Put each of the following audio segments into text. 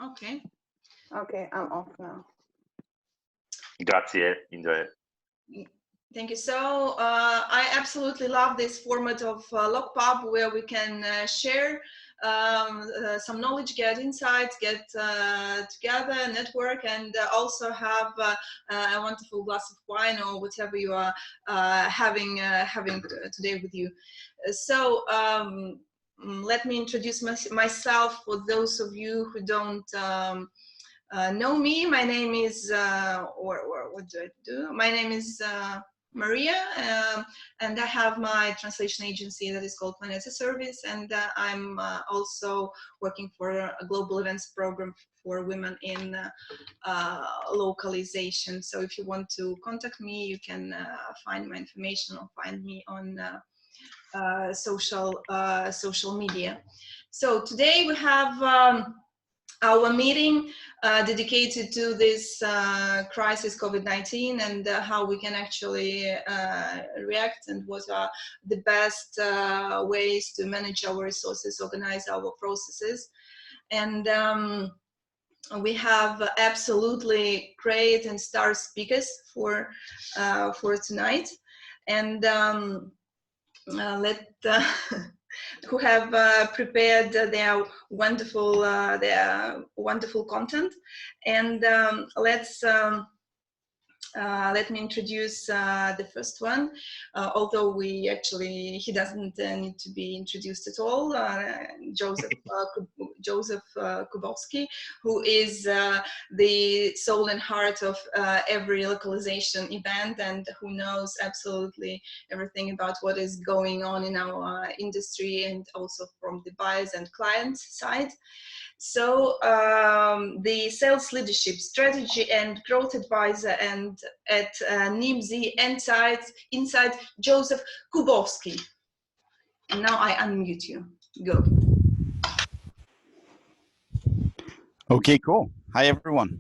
Okay. Okay, I'm off now. Grazie, enjoy. Thank you. So I absolutely love this format of LocPub, where we can share some knowledge, get insights, get together, network, and also have a wonderful glass of wine or whatever you are having today with you. So let me introduce myself for those of you who don't know me. My name is, or what do I do? My name is Mariya, and I have my translation agency that is called Planeta Service, and I'm also working for a global events program for women in localization. So if you want to contact me, you can find my information or find me on social media. So today we have our meeting dedicated to this crisis COVID-19 and how we can actually react and what are the best ways to manage our resources, organize our processes. And we have absolutely great and star speakers for tonight. And who have prepared their wonderful content, and let me introduce the first one, although he doesn't need to be introduced at all, Josef Kubovský, who is the soul and heart of every localization event and who knows absolutely everything about what is going on in our industry and also from the buyers and clients side. So the sales leadership strategy and growth advisor and at Nimdzi inside Josef Kubovský. And now I unmute you. Go. Okay, cool. Hi, everyone.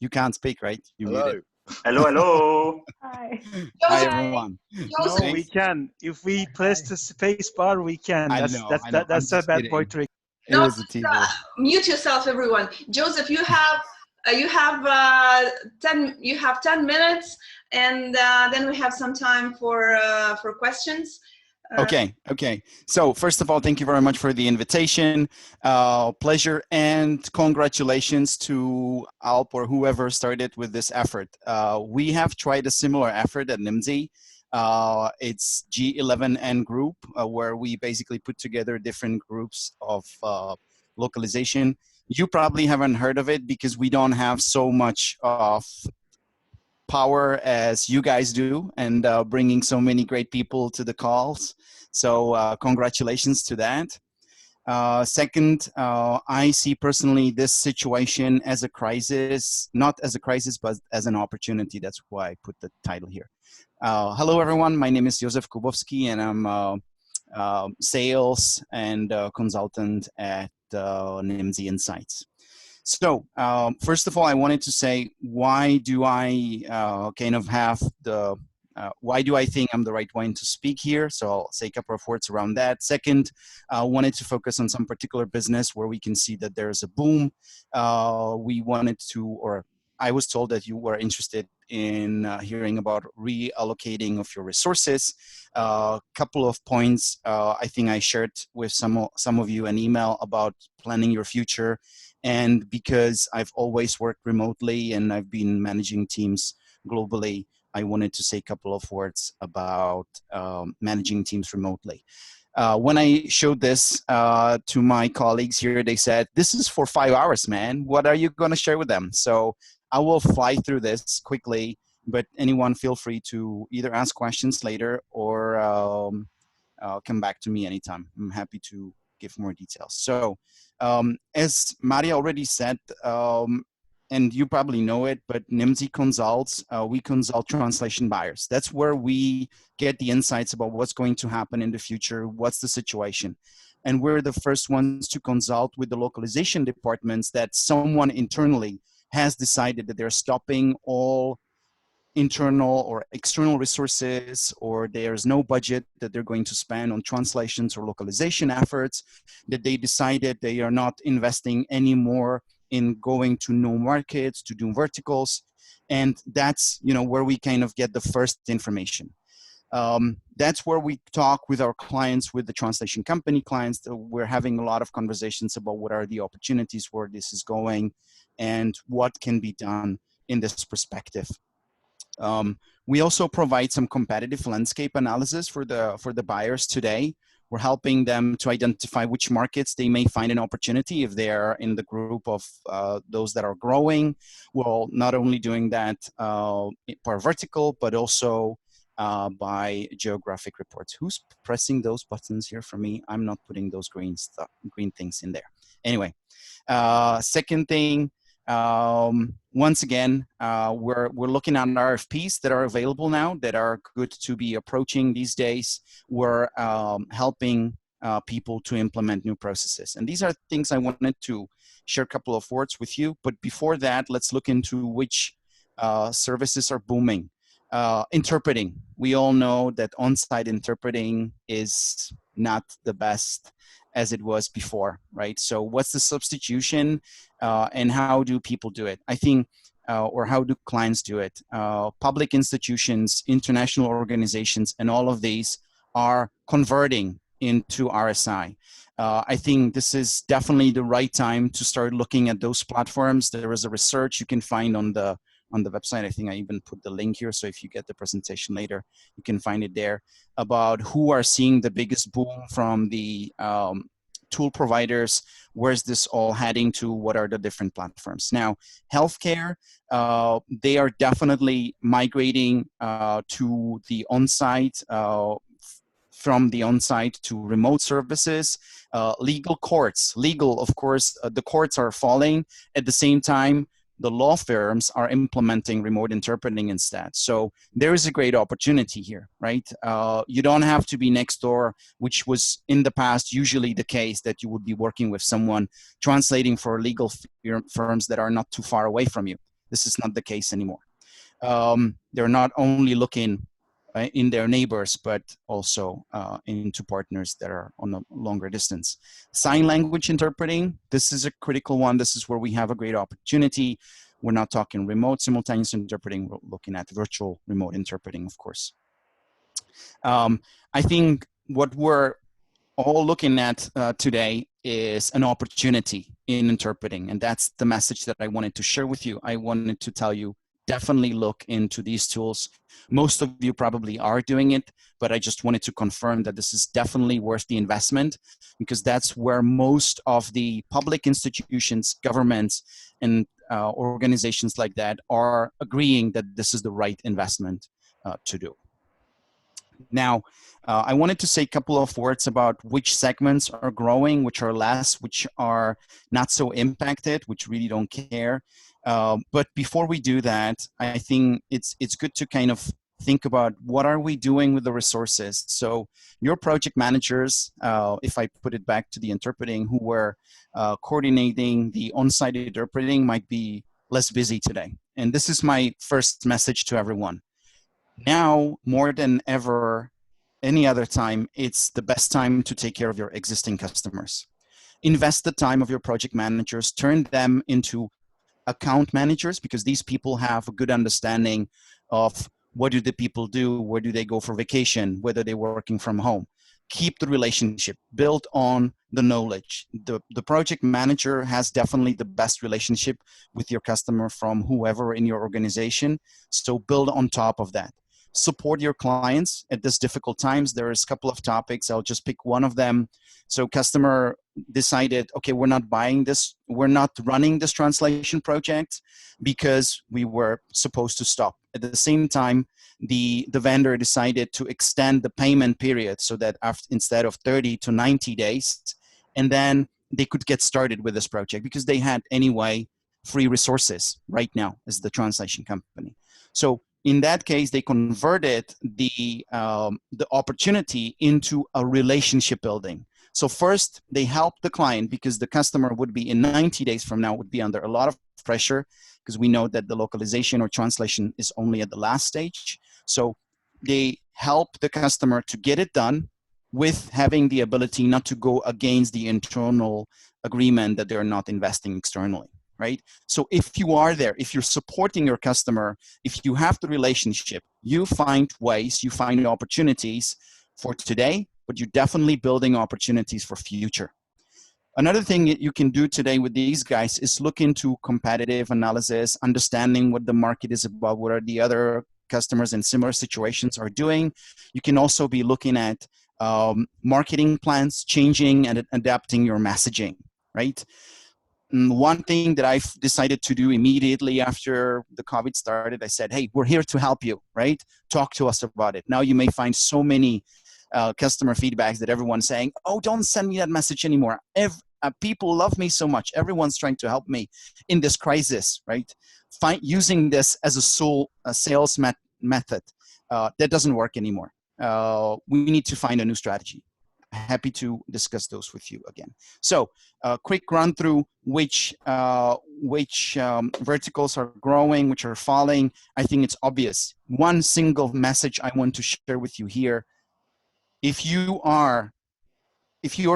You can't speak, right? You muted. Hello, hello. Hi. Hi, everyone. No, we can. If we press the space bar, we can. I know. That's a bad boy trick. It was a teaser. Mute yourself, everyone. Joseph, you have 10 minutes, and then we have some time for questions. Okay. So first of all, thank you very much for the invitation. Pleasure and congratulations to Alp or whoever started with this effort. We have tried a similar effort at Nimdzi. It's G11N group, where we basically put together different groups of localization. You probably haven't heard of it because we don't have so much of power as you guys do, and bringing so many great people to the calls. So congratulations to that. Second, I see personally this situation as a crisis, not as a crisis, but as an opportunity. That's why I put the title here. Hello, everyone. My name is Josef Kubovský, and I'm sales and consultant at Nimdzi Insights. So first of all, I wanted to say, why do I why do I think I'm the right one to speak here? So I'll say a couple of words around that. Second, I wanted to focus on some particular business where we can see that there's a boom. We wanted to, or I was told that you were interested in hearing about reallocating of your resources. Couple of points I think I shared with some of you an email about planning your future. And because I've always worked remotely and I've been managing teams globally, I wanted to say a couple of words about managing teams remotely. When I showed this to my colleagues here, they said, this is for 5 hours, man. What are you going to share with them? So I will fly through this quickly, but anyone feel free to either ask questions later or come back to me anytime. I'm happy to give more details. So as Mariya already said, and you probably know it, but Nimdzi consults, we consult translation buyers. That's where we get the insights about what's going to happen in the future, what's the situation. And we're the first ones to consult with the localization departments that someone internally has decided that they're stopping all internal or external resources, or there's no budget that they're going to spend on translations or localization efforts, that they decided they are not investing anymore in going to new markets, to do verticals. And that's, you know, where we kind of get the first information. That's where we talk with our clients, with the translation company clients. We're having a lot of conversations about what are the opportunities, where this is going, and what can be done in this perspective. We also provide some competitive landscape analysis for the buyers today. We're helping them to identify which markets they may find an opportunity if they're in the group of those that are growing. We're not only doing that per vertical, but also by geographic reports. Who's pressing those buttons here for me? I'm not putting those green things in there. Anyway, second thing, once again, we're looking at RFPs that are available now, that are good to be approaching these days. We're helping people to implement new processes. And these are things I wanted to share a couple of words with you. But before that, let's look into which services are booming. Interpreting. We all know that on-site interpreting is not the best as it was before, right? So what's the substitution and how do people do it? I think, or how do clients do it? Public institutions, international organizations, and all of these are converting into RSI. I think this is definitely the right time to start looking at those platforms. There is a research you can find on the website. I think I even put the link here. So if you get the presentation later, you can find it there, about who are seeing the biggest boom from the tool providers. Where's this all heading to? What are the different platforms? Now, healthcare, they are definitely migrating to the on-site, from the on-site to remote services. Legal courts, of course, the courts are falling. At the same time, the law firms are implementing remote interpreting instead. So there is a great opportunity here, right? You don't have to be next door, which was in the past usually the case, that you would be working with someone translating for legal firms that are not too far away from you. This is not the case anymore. They're not only looking in their neighbors, but also into partners that are on a longer distance. Sign language interpreting, this is a critical one. This is where we have a great opportunity. We're not talking remote simultaneous interpreting, we're looking at virtual remote interpreting, of course. I think what we're all looking at today is an opportunity in interpreting, and that's the message that I wanted to share with you. I wanted to tell you, definitely look into these tools. Most of you probably are doing it, but I just wanted to confirm that this is definitely worth the investment, because that's where most of the public institutions, governments, and organizations like that are agreeing that this is the right investment to do. Now, I wanted to say a couple of words about which segments are growing, which are less, which are not so impacted, which really don't care. But before we do that, I think it's good to kind of think about what are we doing with the resources. So your project managers, if I put it back to the interpreting, who were coordinating the on-site interpreting, might be less busy today. And this is my first message to everyone. Now, more than ever, any other time, it's the best time to take care of your existing customers. Invest the time of your project managers, turn them into account managers, because these people have a good understanding of what do the people do, where do they go for vacation, whether they're working from home. Keep the relationship, build on the knowledge. The project manager has definitely the best relationship with your customer from whoever in your organization, so build on top of that. Support your clients at this difficult times. There is a couple of topics. I'll just pick one of them. So customer decided, okay, we're not buying this. We're not running this translation project because we were supposed to stop. At the same time, the vendor decided to extend the payment period so that instead of 30 to 90 days, and then they could get started with this project because they had anyway free resources right now as the translation company. So in that case, they converted the opportunity into a relationship building. So first, they help the client because the customer would be in 90 days from now would be under a lot of pressure because we know that the localization or translation is only at the last stage. So they help the customer to get it done with having the ability not to go against the internal agreement that they're not investing externally, right? So if you are there, if you're supporting your customer, if you have the relationship, you find ways, you find opportunities for today, but you're definitely building opportunities for future. Another thing that you can do today with these guys is look into competitive analysis, understanding what the market is about, what are the other customers in similar situations are doing. You can also be looking at marketing plans, changing and adapting your messaging, right? And one thing that I've decided to do immediately after the COVID started, I said, hey, we're here to help you, right? Talk to us about it. Now you may find so many customer feedbacks that everyone's saying, oh, don't send me that message anymore. People love me so much. Everyone's trying to help me in this crisis, right? Using this as a sales method, that doesn't work anymore. We need to find a new strategy. Happy to discuss those with you again. So quick run through which verticals are growing, which are falling. I think it's obvious. One single message I want to share with you here. If your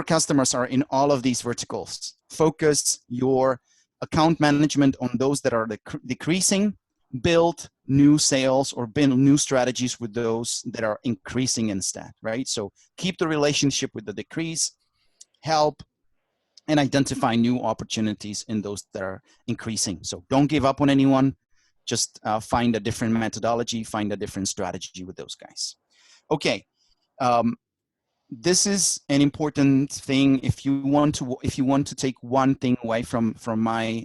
customers are in all of these verticals, focus your account management on those that are decreasing, build new sales or build new strategies with those that are increasing instead, right? So keep the relationship with the decrease, help, and identify new opportunities in those that are increasing. So don't give up on anyone. Just find a different methodology, find a different strategy with those guys. Okay. This is an important thing. If you want to take one thing away from my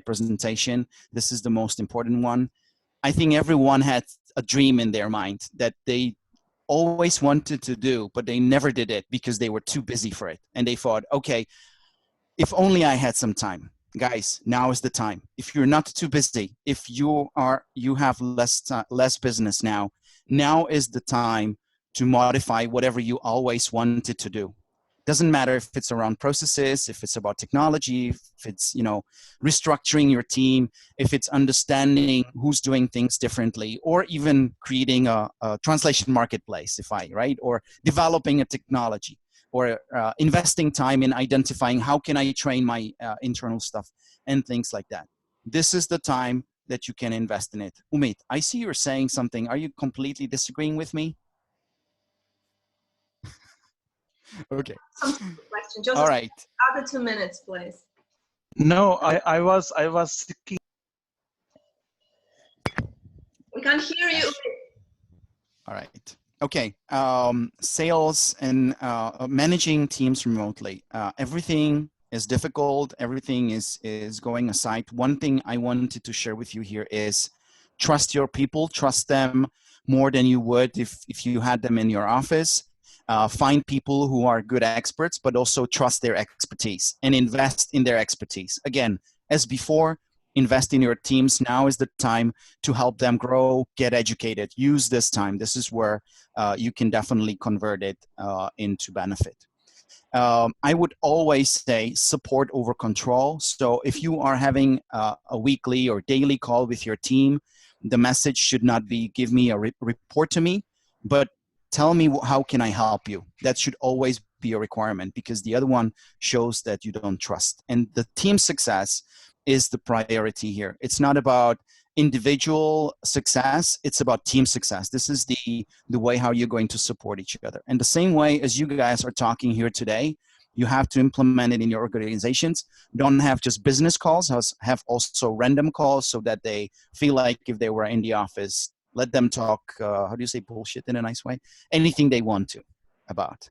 presentation, this is the most important one. I think everyone had a dream in their mind that they always wanted to do, but they never did it because they were too busy for it. And they thought, okay, if only I had some time. Guys, now is the time. If you're not too busy, if you have less business now is the time to modify whatever you always wanted to do. Doesn't matter if it's around processes, if it's about technology, if it's, restructuring your team, if it's understanding who's doing things differently, or even creating a translation marketplace, right? Or developing a technology, or investing time in identifying how can I train my internal stuff and things like that. This is the time that you can invest in it. Umit, I see you're saying something. Are you completely disagreeing with me? Okay. Question. Joseph, all right. Other 2 minutes, please. No, I was thinking. We can't hear you. All right. Okay. Sales and managing teams remotely. Everything is difficult. Everything is going aside. One thing I wanted to share with you here is trust your people. Trust them more than you would if you had them in your office. Find people who are good experts, but also trust their expertise and invest in their expertise. Again, as before, invest in your teams. Now is the time to help them grow, get educated. Use this time. This is where you can definitely convert it into benefit. I would always say support over control. So if you are having a weekly or daily call with your team, the message should not be give me a report to me, but tell me how can I help you. That should always be a requirement, because the other one shows that you don't trust. And the team success is the priority here. It's not about individual success, it's about team success. This is the way how you're going to support each other. And the same way as you guys are talking here today, you have to implement it in your organizations. Don't have just business calls, have also random calls so that they feel like if they were in the office, let them talk, how do you say bullshit in a nice way? Anything they want to about.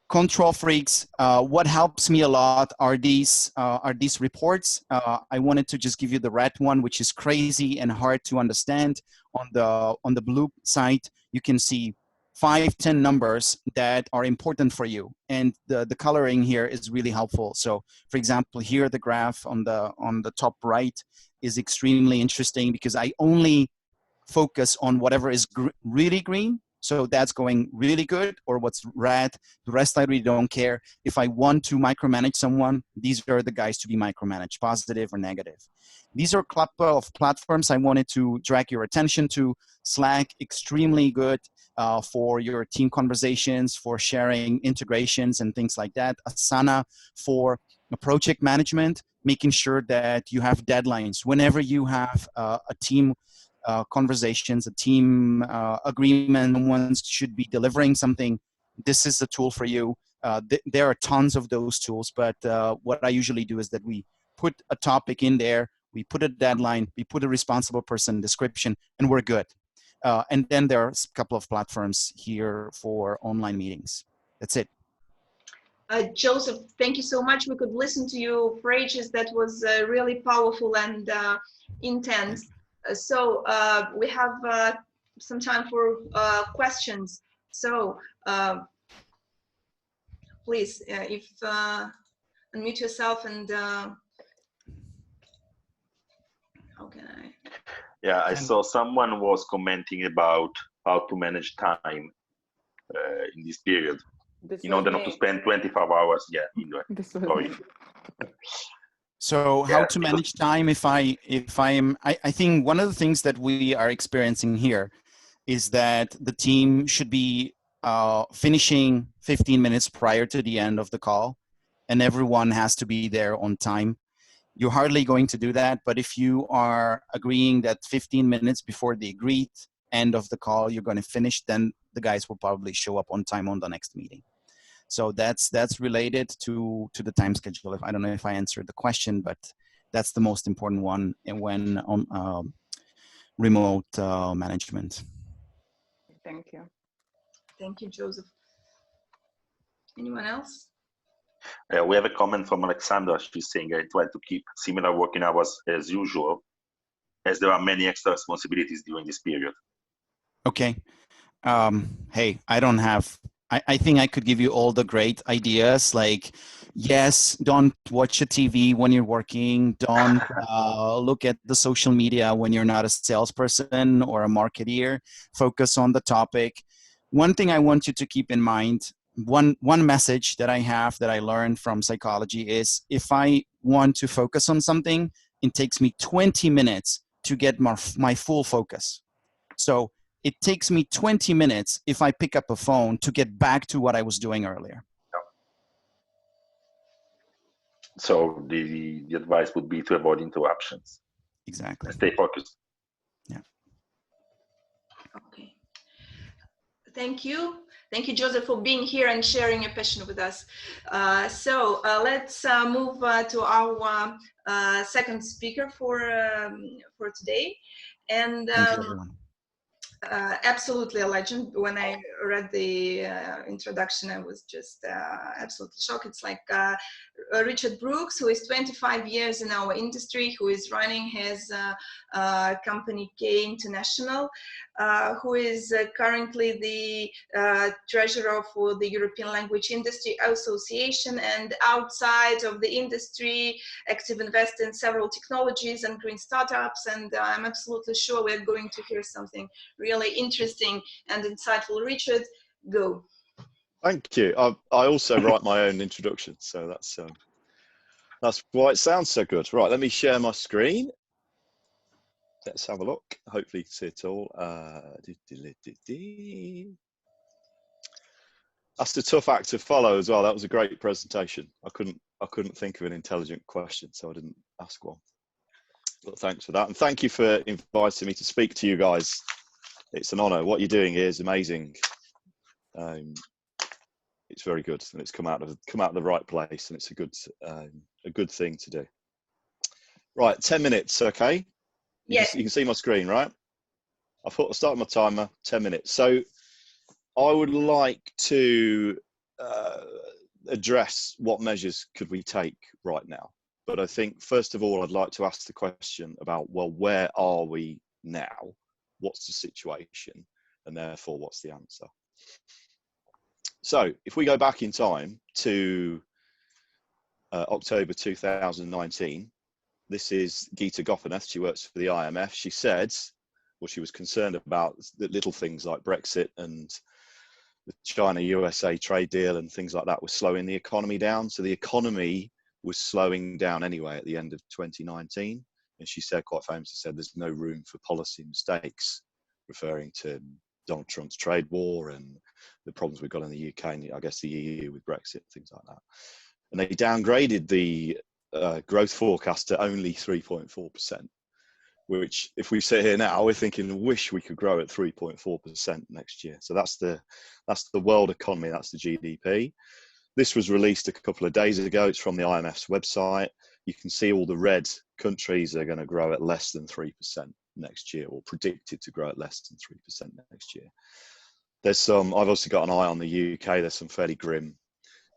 Control freaks, what helps me a lot are these reports. I wanted to just give you the red one, which is crazy and hard to understand. On the blue side, you can see 5-10 numbers that are important for you, and the coloring here is really helpful. So, for example, here the graph on the top right is extremely interesting because I only focus on whatever is really green So that's going really good, or what's red. The rest I really don't care. If I want to micromanage someone, these are the guys to be micromanaged, positive or negative. These are a couple of platforms I wanted to drag your attention to. Slack, extremely good for your team conversations, for sharing integrations and things like that. Asana for project management, making sure that you have deadlines. Whenever you have a team conversations, a team agreement, someone should be delivering something, this is a tool for you. There are tons of those tools, but what I usually do is that we put a topic in there, we put a deadline, we put a responsible person description, and we're good. And then there are a couple of platforms here for online meetings. That's it. Joseph, thank you so much. We could listen to you for ages. That was really powerful and intense. So we have some time for questions. So please, if unmute yourself and how can I? Yeah, I saw someone was commenting about how to manage time in this period. In order not to spend 25 hours, sorry. So how to manage time I think one of the things that we are experiencing here is that the team should be finishing 15 minutes prior to the end of the call, and everyone has to be there on time. You're hardly going to do that, but if you are agreeing that 15 minutes before the agreed end of the call you're going to finish, then the guys will probably show up on time on the next meeting. So that's related to the time schedule. I don't know if I answered the question, but that's the most important one when on remote management. Thank you. Thank you, Joseph. Anyone else? We have a comment from Alexandra. She's saying, I try to keep similar working hours as usual, as there are many extra responsibilities during this period. Okay. Hey, I don't have, I think I could give you all the great ideas, like, yes, don't watch a TV when you're working. Don't look at the social media when you're not a salesperson or a marketeer. Focus on the topic. One thing I want you to keep in mind, one message that I have that I learned from psychology is if I want to focus on something, it takes me 20 minutes to get my full focus. So it takes me 20 minutes if I pick up a phone to get back to what I was doing earlier. So the advice would be to avoid interruptions. Exactly. Stay focused. Yeah. Okay. Thank you. Thank you, Joseph, for being here and sharing your passion with us. So let's move to our second speaker for today. And Thank you, everyone. Absolutely a legend. When I read the introduction, I was just absolutely shocked. It's like Richard Brooks, who is 25 years in our industry, who is running his company K International, who is currently the treasurer for the European Language Industry Association, and outside of the industry, active investor in several technologies and green startups. And I'm absolutely sure we're going to hear something really interesting and insightful. Richard, go. Thank you. I also write my own introduction, so that's why it sounds so good. Right, let me share my screen. Let's have a look. Hopefully you can see it all. That's a tough act to follow as well. That was a great presentation. I couldn't think of an intelligent question, so I didn't ask one. But thanks for that, and thank you for inviting me to speak to you guys. It's an honor. What you're doing here is amazing. It's very good, and it's come out of the right place, and it's a good thing to do. Right, 10 minutes, okay? Yes. You can see my screen, right? I'll start my timer, 10 minutes. So I would like to address what measures could we take right now. But I think, first of all, I'd like to ask the question about, well, where are we now? What's the situation? And therefore, what's the answer? So if we go back in time to October 2019, this is Geeta Gopinath. She works for the IMF. She said, What she was concerned about the little things like Brexit and the China-USA trade deal and things like that was slowing the economy down. So the economy was slowing down anyway at the end of 2019. And she said, quite famously said, there's no room for policy mistakes, referring to Donald Trump's trade war and the problems we've got in the UK and I guess the EU with Brexit, things like that. And they downgraded the growth forecast to only 3.4%, which if we sit here now, we're thinking, wish we could grow at 3.4% next year. So that's the world economy, that's the GDP. This was released a couple of days ago. It's from the IMF's website. You can see all the red countries are going to grow at less than 3% next year, or predicted to grow at less than 3% next year. There's some, I've also got an eye on the UK. There's some fairly grim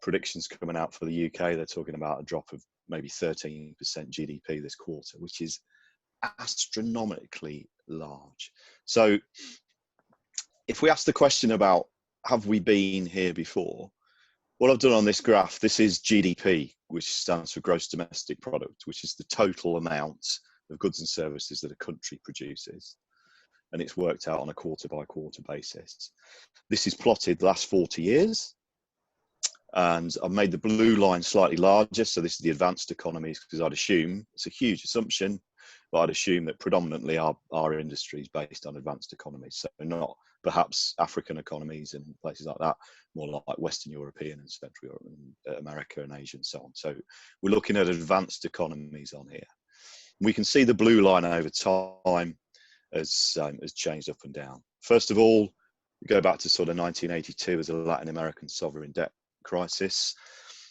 predictions coming out for the UK. They're talking about a drop of maybe 13% GDP this quarter, which is astronomically large. So if we ask the question about, have we been here before? What I've done on this graph, this is GDP, which stands for gross domestic product, which is the total amount of goods and services that a country produces. And it's worked out on a quarter by quarter basis. This is plotted the last 40 years. And I've made the blue line slightly larger. So this is the advanced economies, because I'd assume, it's a huge assumption, but I'd assume that predominantly our industry is based on advanced economies. So not perhaps African economies and places like that, more like Western European and Central Europe and America and Asia and so on. So we're looking at advanced economies on here. We can see the blue line over time has changed up and down. First of all, we go back to sort of 1982 as a Latin American sovereign debt crisis,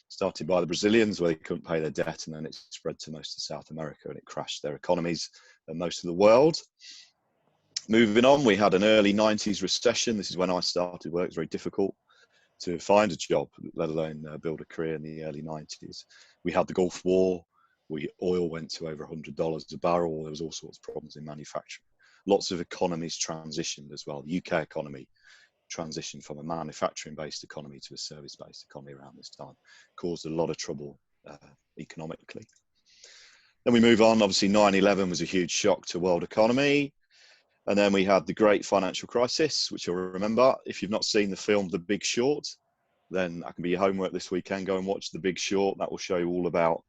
started by the Brazilians where they couldn't pay their debt, and then it spread to most of South America and it crashed their economies and most of the world. Moving on, we had an early 90s recession. This is when I started work. It was very difficult to find a job, let alone build a career in the early 90s. We had the Gulf War. Oil went to over $100 a barrel. There was all sorts of problems in manufacturing. Lots of economies transitioned as well. The UK economy transitioned from a manufacturing-based economy to a service-based economy around this time. Caused a lot of trouble economically. Then we move on. Obviously, 9/11 was a huge shock to world economy. And then we had the great financial crisis, which you'll remember. If you've not seen the film The Big Short, then that can be your homework this weekend. Go and watch The Big Short. That will show you all about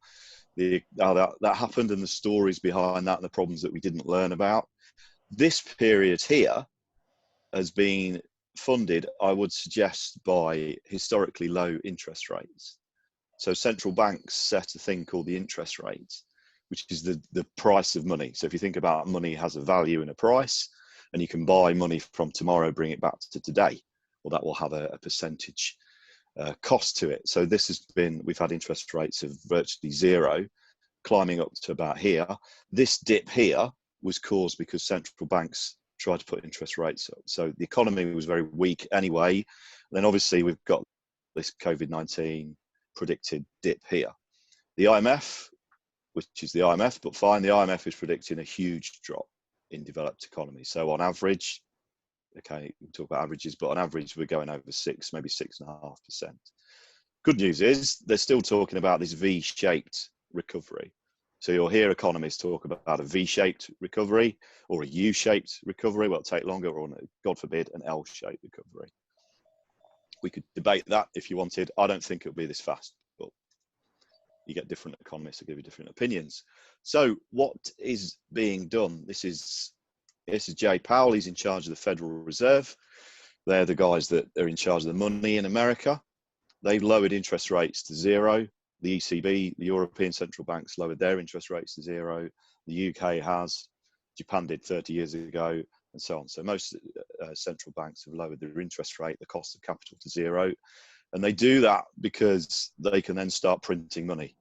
how that happened and the stories behind that and the problems that we didn't learn about. This period here has been funded, I would suggest, by historically low interest rates. So central banks set a thing called the interest rate, which is the price of money. So if you think about money has a value and a price, and you can buy money from tomorrow, bring it back to today, well, that will have a percentage cost to it. So this has been, we've had interest rates of virtually zero, climbing up to about here. This dip here was caused because central banks tried to put interest rates up. So the economy was very weak anyway. And then obviously we've got this COVID-19 predicted dip here. The IMF, which is the IMF, but fine, the IMF is predicting a huge drop in developed economies. So on average, okay, we'll talk about averages, but on average, we're going over 6, maybe 6.5%. Good news is they're still talking about this V-shaped recovery. So you'll hear economists talk about a V-shaped recovery or a U-shaped recovery. Well, it'll take longer, or God forbid, an L-shaped recovery. We could debate that if you wanted. I don't think it'll be this fast, but you get different economists who give you different opinions. So what is being done? This is Jay Powell. He's in charge of the Federal Reserve. They're the guys that are in charge of the money in America. They've lowered interest rates to zero. The ECB, the European central banks, lowered their interest rates to zero. The UK has. Japan did 30 years ago, and so on. So most central banks have lowered their interest rate, the cost of capital, to zero. And they do that because they can then start printing money.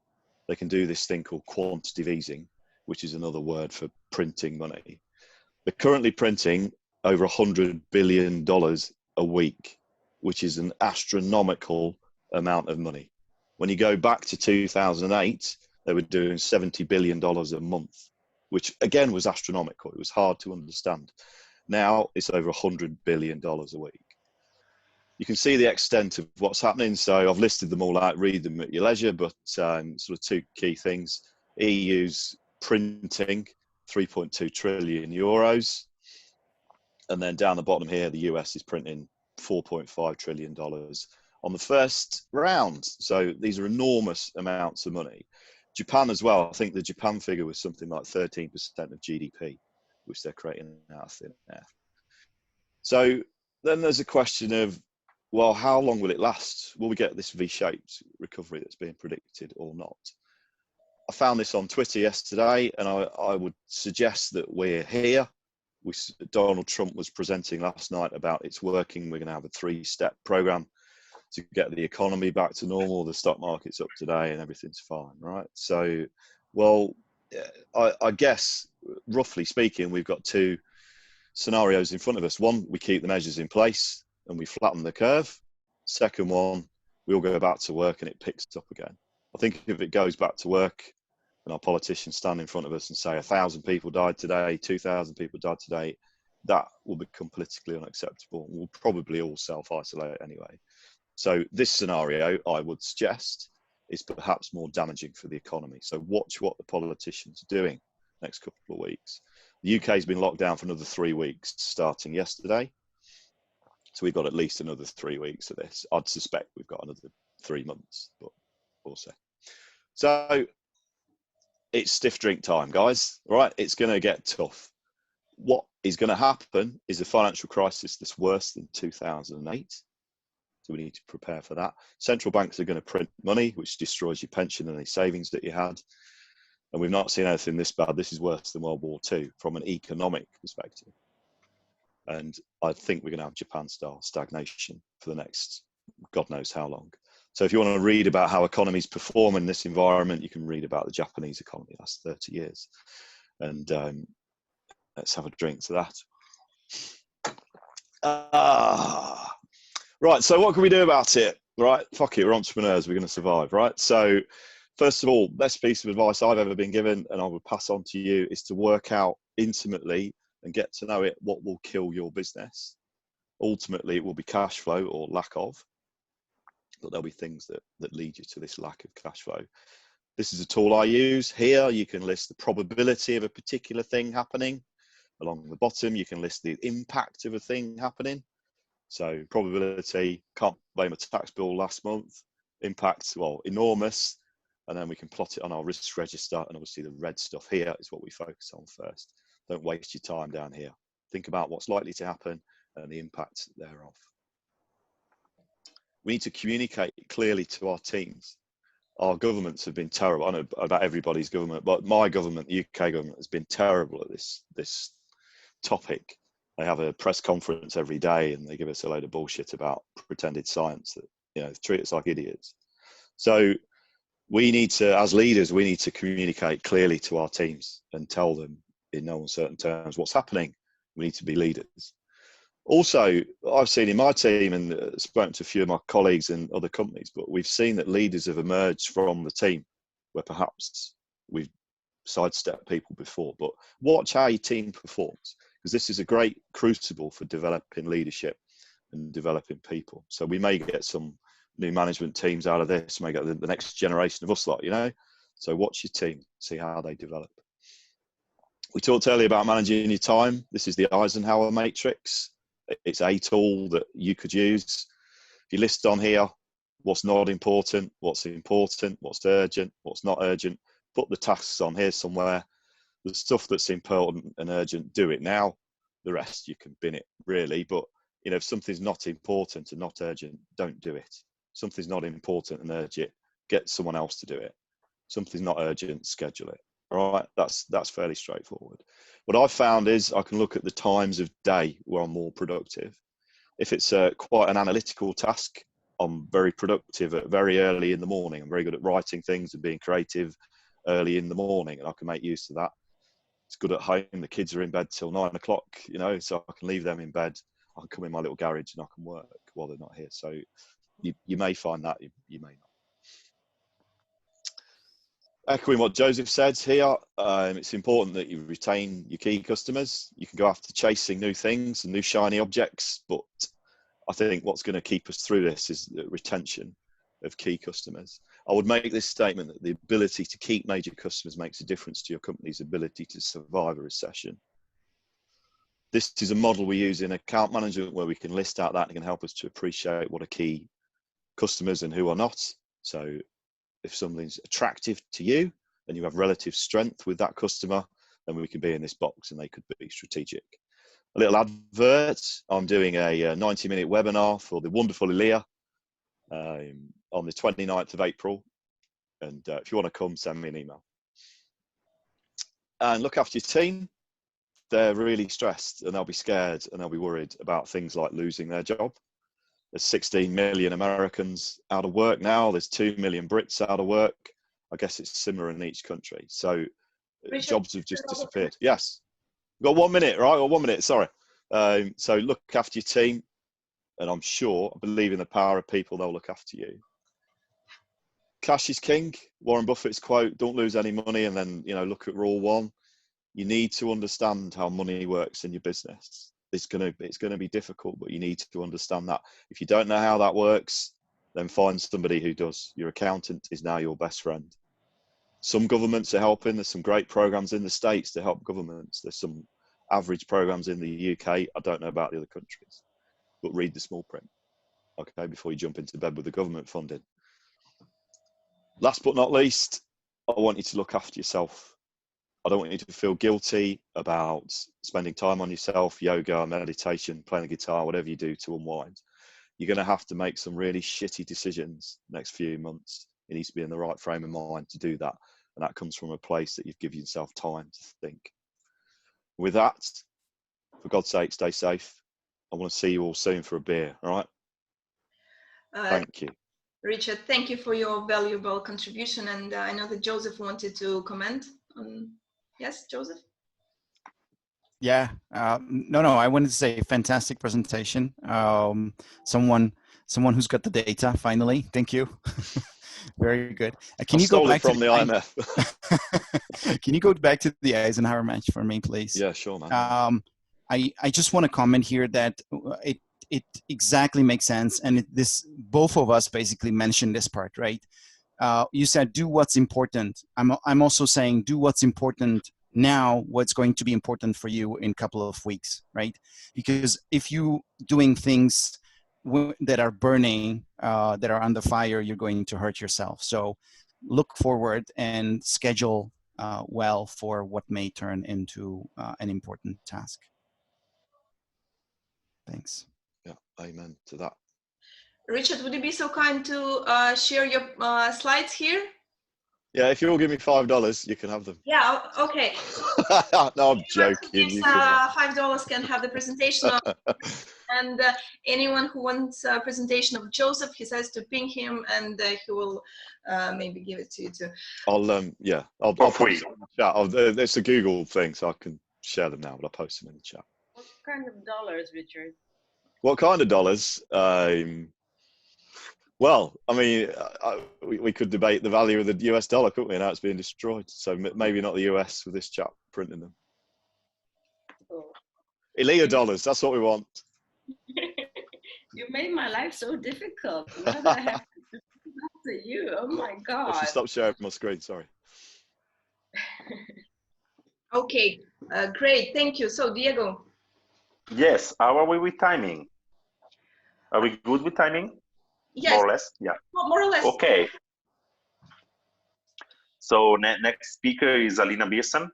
They can do this thing called quantitative easing, which is another word for printing money. They're currently printing over $100 billion a week, which is an astronomical amount of money. When you go back to 2008, they were doing $70 billion a month, which again was astronomical. It was hard to understand. Now it's over $100 billion a week. You can see the extent of what's happening. So I've listed them all out, read them at your leisure, but sort of two key things. EU's printing 3.2 trillion euros. And then down the bottom here, the US is printing $4.5 trillion on the first round. So these are enormous amounts of money. Japan as well, I think the Japan figure was something like 13% of GDP, which they're creating out of thin air. So then there's a question of, well, how long will it last? Will we get this V-shaped recovery that's being predicted or not? I found this on Twitter yesterday, and I would suggest that we're here. Donald Trump was presenting last night about it's working. We're going to have a 3-step program to get the economy back to normal. The stock market's up today and everything's fine, right? So, well, I guess, roughly speaking, we've got 2 scenarios in front of us. One, we keep the measures in place and we flatten the curve. Second one, we all go back to work and it picks up again. I think if it goes back to work and our politicians stand in front of us and say 1,000 people died today, 2,000 people died today, that will become politically unacceptable. We'll probably all self-isolate anyway. So this scenario, I would suggest, is perhaps more damaging for the economy. So watch what the politicians are doing next couple of weeks. The UK has been locked down for another 3 weeks, starting yesterday. So we've got at least another 3 weeks of this. I'd suspect we've got another 3 months, but we'll see. So it's stiff drink time, guys. All right, it's going to get tough. What is going to happen is a financial crisis that's worse than 2008. So we need to prepare for that. Central banks are going to print money, which destroys your pension and any savings that you had. And we've not seen anything this bad. This is worse than World War II from an economic perspective. And I think we're going to have Japan-style stagnation for the next God knows how long. So if you want to read about how economies perform in this environment, you can read about the Japanese economy the last 30 years. And let's have a drink to that. Right, so what can we do about it? Right, fuck it, we're entrepreneurs, we're going to survive, right? So first of all, best piece of advice I've ever been given, and I would pass on to you, is to work out intimately and get to know it, what will kill your business. Ultimately, it will be cash flow or lack of, but there'll be things that lead you to this lack of cash flow. This is a tool I use. Here, you can list the probability of a particular thing happening. Along the bottom, you can list the impact of a thing happening. So probability, can't blame a tax bill last month. Impact, well, enormous. And then we can plot it on our risk register. And obviously the red stuff here is what we focus on first. Don't waste your time down here. Think about what's likely to happen and the impact thereof. We need to communicate clearly to our teams. Our governments have been terrible. I know about everybody's government, but my government, the UK government, has been terrible at this topic. They have a press conference every day and they give us a load of bullshit about pretended science that, you know, treat us like idiots. So we need to, as leaders, we need to communicate clearly to our teams and tell them in no uncertain terms what's happening. We need to be leaders. Also, I've seen in my team and spoken to a few of my colleagues in other companies, but we've seen that leaders have emerged from the team where perhaps we've sidestepped people before. But watch how your team performs, because this is a great crucible for developing leadership and developing people. So we may get some new management teams out of this, may get the next generation of us lot, you know. So watch your team, see how they develop. We talked earlier about managing your time. This is the Eisenhower Matrix. It's a tool that you could use. If you list on here what's not important, what's urgent, what's not urgent, put the tasks on here somewhere. The stuff that's important and urgent, do it now. The rest you can bin it, really. But you know, if something's not important and not urgent, don't do it. Something's not important and urgent, get someone else to do it. Something's not urgent, schedule it. All right, that's fairly straightforward. What I've found is I can look at the times of day where I'm more productive. If it's quite an analytical task, I'm very productive at very early in the morning. I'm very good at writing things and being creative early in the morning, and I can make use of that. It's good at home. The kids are in bed till 9 o'clock, you know, so I can leave them in bed. I can come in my little garage and I can work while they're not here. So you may find that, you may not. Echoing what Joseph said here, it's important that you retain your key customers. You can go after chasing new things and new shiny objects, but I think what's going to keep us through this is the retention of key customers. I would make this statement that the ability to keep major customers makes a difference to your company's ability to survive a recession. This is a model we use in account management where we can list out that and can help us to appreciate what are key customers and who are not. So if something's attractive to you and you have relative strength with that customer, then we can be in this box and they could be strategic. A little advert, I'm doing a 90-minute webinar for the wonderful Ilya on the 29th of April. And if you want to come, send me an email. And look after your team. They're really stressed and they'll be scared and they'll be worried about things like losing their job. There's 16 million Americans out of work now. There's 2 million Brits out of work. I guess it's similar in each country. So Richard, jobs have just disappeared. Yes. Got 1 minute, right? Or 1 minute, sorry. So look after your team. And I'm sure, I believe in the power of people, they'll look after you. Cash is king. Warren Buffett's quote, don't lose any money and then, look at rule 1. You need to understand how money works in your business. It's going to be difficult, but you need to understand that. If you don't know how that works, then find somebody who does. Your accountant is now your best friend. Some governments are helping. There's some great programs in the States to help governments. There's some average programs in the UK. I don't know about the other countries, but read the small print, okay, before you jump into bed with the government funding. Last but not least, I want you to look after yourself. I don't want you to feel guilty about spending time on yourself, yoga, meditation, playing the guitar, whatever you do to unwind. You're going to have to make some really shitty decisions next few months. You need to be in the right frame of mind to do that. And that comes from a place that you've given yourself time to think. With that, for God's sake, stay safe. I want to see you all soon for a beer, all right? Thank you. Richard, thank you for your valuable contribution. And I know that Joseph wanted to comment on. Yes, Joseph? Yeah, no, I wanted to say fantastic presentation. Someone who's got the data finally. Thank you. Very good. Can you go back from the IMF? Can you go back to the Eisenhower match for me, please? Yeah, sure, man. I just want to comment here that it exactly makes sense, and both of us basically mentioned this part, right? You said do what's important. I'm also saying do what's important now, what's going to be important for you in a couple of weeks, right? Because if you doing things that are burning, that are under fire, you're going to hurt yourself. So look forward and schedule well for what may turn into an important task. Thanks. Yeah, amen to that. Richard, would you be so kind to share your slides here? Yeah, if you all give me $5, you can have them. Yeah, okay. No, I'm joking. $5 can have the presentation of, and anyone who wants a presentation of Joseph, he says to ping him, and he will maybe give it to you too. I'll post them in the chat. It's a Google thing, so I can share them now, but I'll post them in the chat. What kind of dollars, Richard? What kind of dollars? Well, I mean, we could debate the value of the US dollar, couldn't we? Now it's being destroyed. So maybe not the US with this chap printing them. Oh. Ilya dollars, that's what we want. You made my life so difficult. Now that I have to do that to you. Oh my God. I should stop sharing my screen, sorry. Okay, great, thank you. So, Diego. Yes, how are we with timing? Are we good with timing? Yes. More or less, yeah. More or less. Okay. So next speaker is Alina Biersen.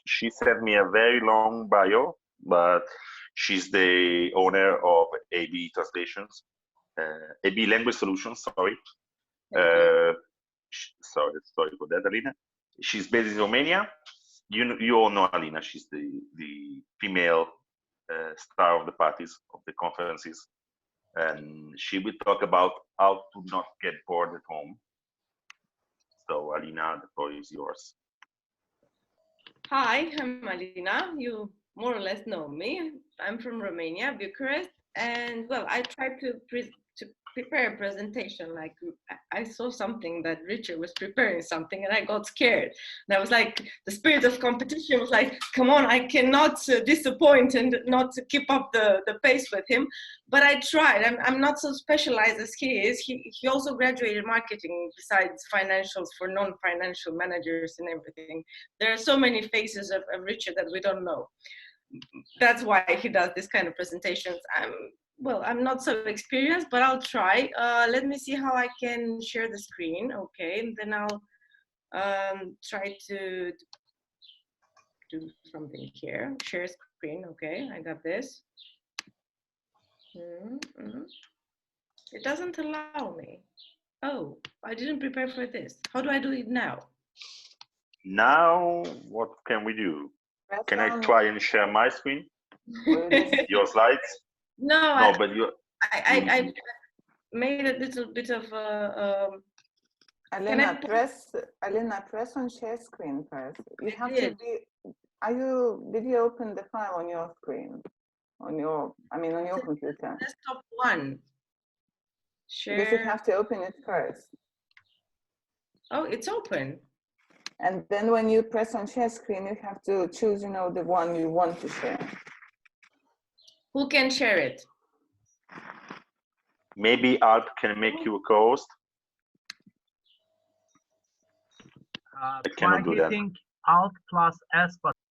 She sent me a very long bio, but she's the owner of AB Translations, AB Language Solutions, sorry. Sorry for that, Alina. She's based in Romania. You all know Alina. She's the female star of the parties, of the conferences. And she will talk about how to not get bored at home. So Alina, the floor is yours. Hi, I'm Alina. You more or less know me. I'm from Romania, Bucharest. And well, I tried to prepare a presentation. Like I saw something that Richard was preparing something and I got scared. And I was like, the spirit of competition was like, come on, I cannot disappoint and not keep up the pace with him. But I tried. I'm not so specialized as he is. He also graduated marketing besides financials for non-financial managers and everything. There are so many faces of Richard that we don't know. that's why he does this kind of presentations. I'm not so experienced, but I'll try. Let me see how I can share the screen. Okay, and then I'll try to do something here. Share screen. Okay, I got this. It doesn't allow me. Oh, I didn't prepare for this. How do I do it now? Now, what can we do? Can I try and share my screen? Your slides? No, but you. I made a little bit of Alina, press on share screen first. You have to be. Did you open the file on your screen? On your computer? Desktop 1. Share. Because you have to open it first. Oh, it's open. And then when you press on share screen, you have to choose, the one you want to share. Who can share it? Maybe Alp can make you a co-host. I cannot do that. Hitting Alt plus S button.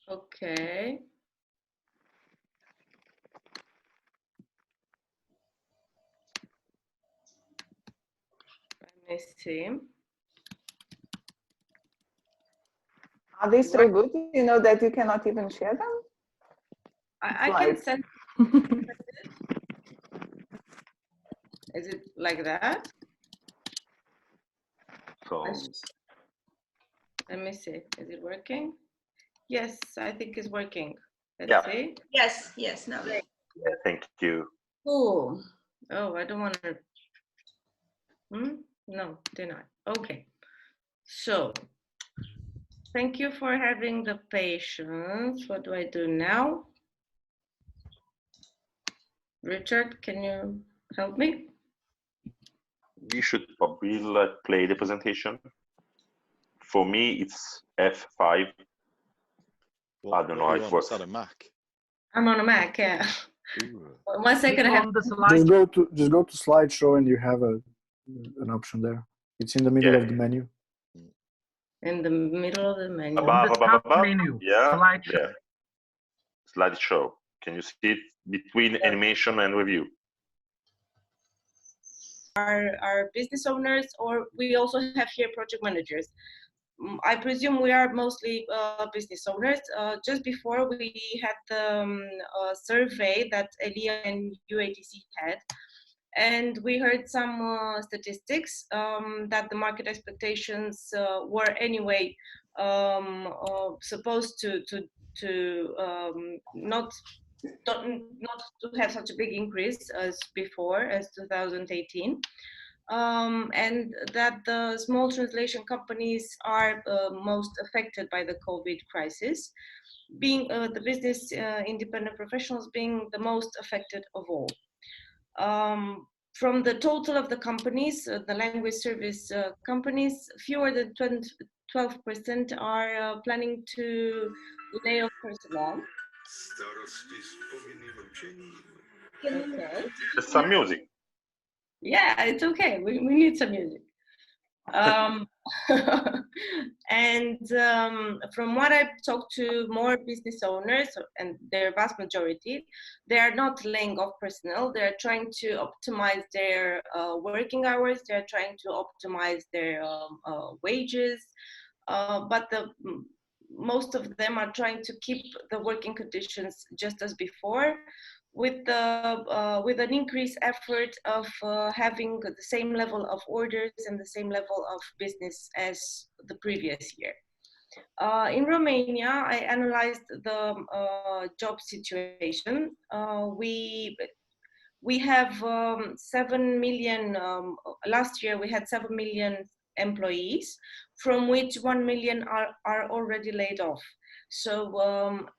Okay. Let me see. Are they so good, that you cannot even share them? I can send. Is it like that? So, let me see. Is it working? Yes, I think it's working. Yeah. Let's see. Yes, now. thank you. Oh, I don't want to. No, deny. Okay. So, thank you for having the patience. What do I do now? Richard, can you help me? We should probably play the presentation. For me, it's F5. I don't know how it works. Is that a Mac? I'm on a Mac, yeah. Ooh. 1 second. I have On the slide. Just go to slideshow and you have an option there. It's in the middle of the menu. in the middle of the menu. Above. Menu. Yeah. Slideshow. Yeah. Slideshow. Can you see it between animation and review? Our business owners, or we also have here project managers. I presume we are mostly business owners. Just before we had the survey that Elia and UATC had, and we heard some statistics that the market expectations were anyway supposed to not to have such a big increase as before, as 2018. And that the small translation companies are most affected by the COVID crisis, being the business independent professionals being the most affected of all. From the total of the companies, the language service companies, fewer than 12% are planning to lay off personnel. Okay. There's some music. Yeah, it's okay. We need some music. And from what I've talked to more business owners, and their vast majority, they are not laying off personnel. They're trying to optimize their working hours. They're trying to optimize their wages. But most of them are trying to keep the working conditions just as before, with an increased effort of having the same level of orders and the same level of business as the previous year. In Romania, I analyzed the job situation. We have 7 million, last year we had 7 million employees, from which 1 million are already laid off. So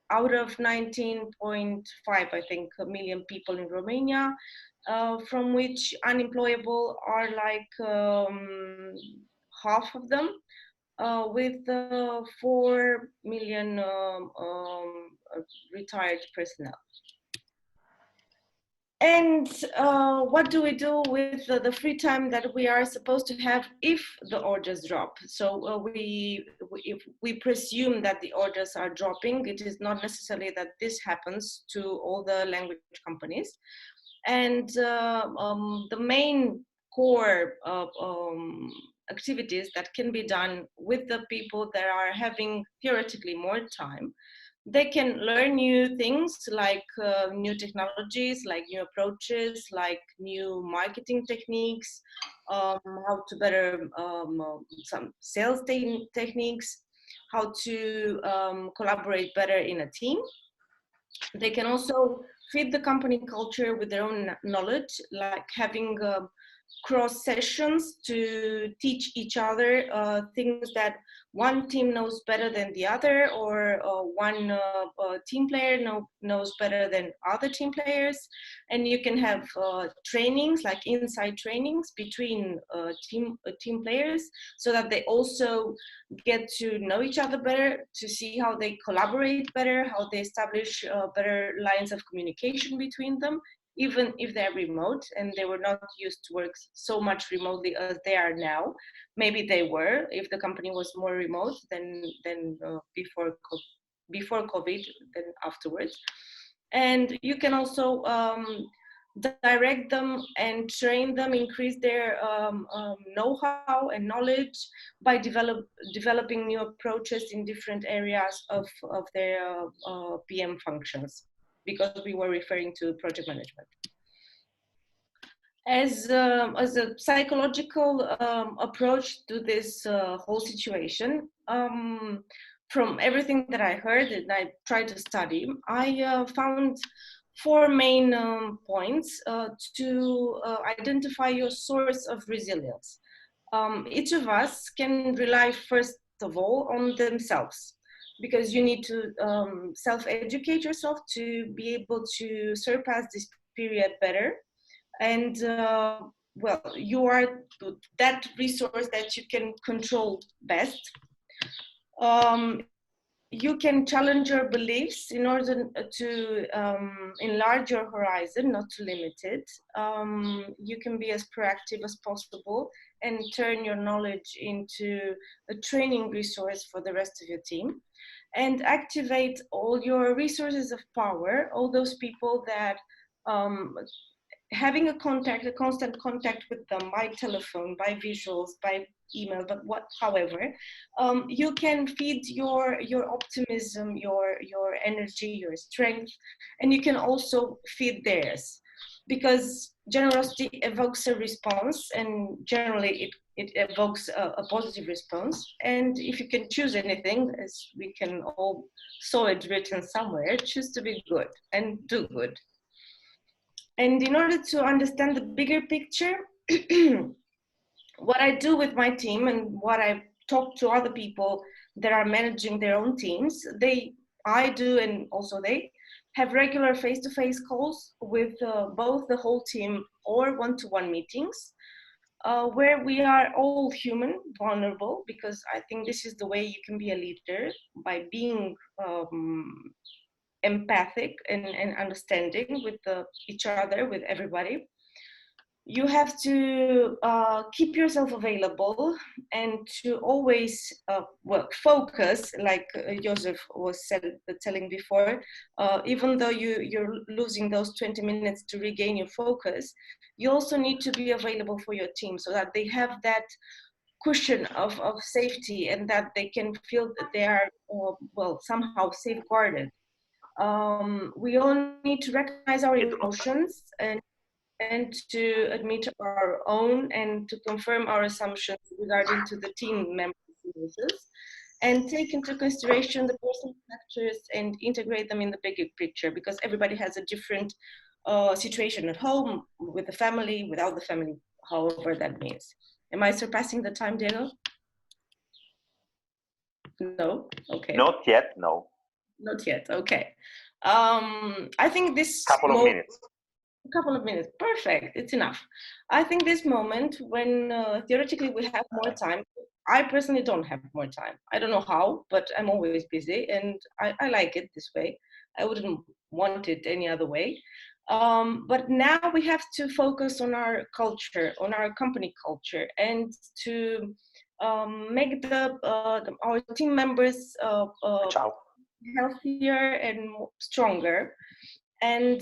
out of 19.5, I think, million people in Romania, from which unemployable are like half of them, with 4 million retired personnel. And what do we do with the free time that we are supposed to have if the orders drop? So if we presume that the orders are dropping, it is not necessarily that this happens to all the language companies. And the main core activities that can be done with the people that are having theoretically more time, they can learn new things like new technologies, like new approaches, like new marketing techniques, how to better some sales techniques, how to collaborate better in a team. They can also feed the company culture with their own knowledge, like having cross sessions to teach each other things that one team knows better than the other, or one team player knows better than other team players. And you can have trainings, like inside trainings between team players, so that they also get to know each other better, to see how they collaborate better, how they establish better lines of communication between them, even if they're remote and they were not used to work so much remotely as they are now. Maybe they were, if the company was more remote than before COVID, than afterwards. And you can also direct them and train them, increase their know-how and knowledge by developing new approaches in different areas of their PM functions, because we were referring to project management. As a psychological approach to this whole situation, from everything that I heard and I tried to study, I found 4 main points to identify your source of resilience. Each of us can rely first of all on themselves, because you need to self-educate yourself to be able to surpass this period better. And well, you are that resource that you can control best. You can challenge your beliefs in order to enlarge your horizon, not to limit it. You can be as proactive as possible and turn your knowledge into a training resource for the rest of your team, and activate all your resources of power, all those people that having a constant contact with them by telephone, by visuals, by email, but however, you can feed your optimism, your energy, your strength, and you can also feed theirs, because generosity evokes a response, and generally it evokes a positive response. And if you can choose anything, as we can all saw it written somewhere, choose to be good and do good. And in order to understand the bigger picture, what I do with my team and what I talk to other people that are managing their own teams, I do, and also they have regular face-to-face calls with both the whole team or one-to-one meetings, where we are all human, vulnerable, because I think this is the way you can be a leader, by being empathic and understanding with each other, with everybody. You have to keep yourself available and to always focus, like Josef was telling before. Even though you're losing those 20 minutes to regain your focus, you also need to be available for your team, so that they have that cushion of safety, and that they can feel that they are somehow safeguarded. We all need to recognize our emotions and to admit our own, and to confirm our assumptions regarding to the team members' emotions, and take into consideration the personal factors and integrate them in the bigger picture, because everybody has a different situation at home, with the family, without the family, however that means. Am I surpassing the time, Diego? No? Okay. Not yet, no. Not yet, okay. I think this couple of minutes. A couple of minutes, perfect, it's enough. I think this moment when theoretically we have more time, I personally don't have more time. I don't know how, but I'm always busy, and I like it this way. I wouldn't want it any other way. But now we have to focus on our culture, on our company culture, and to make our team members healthier and stronger, and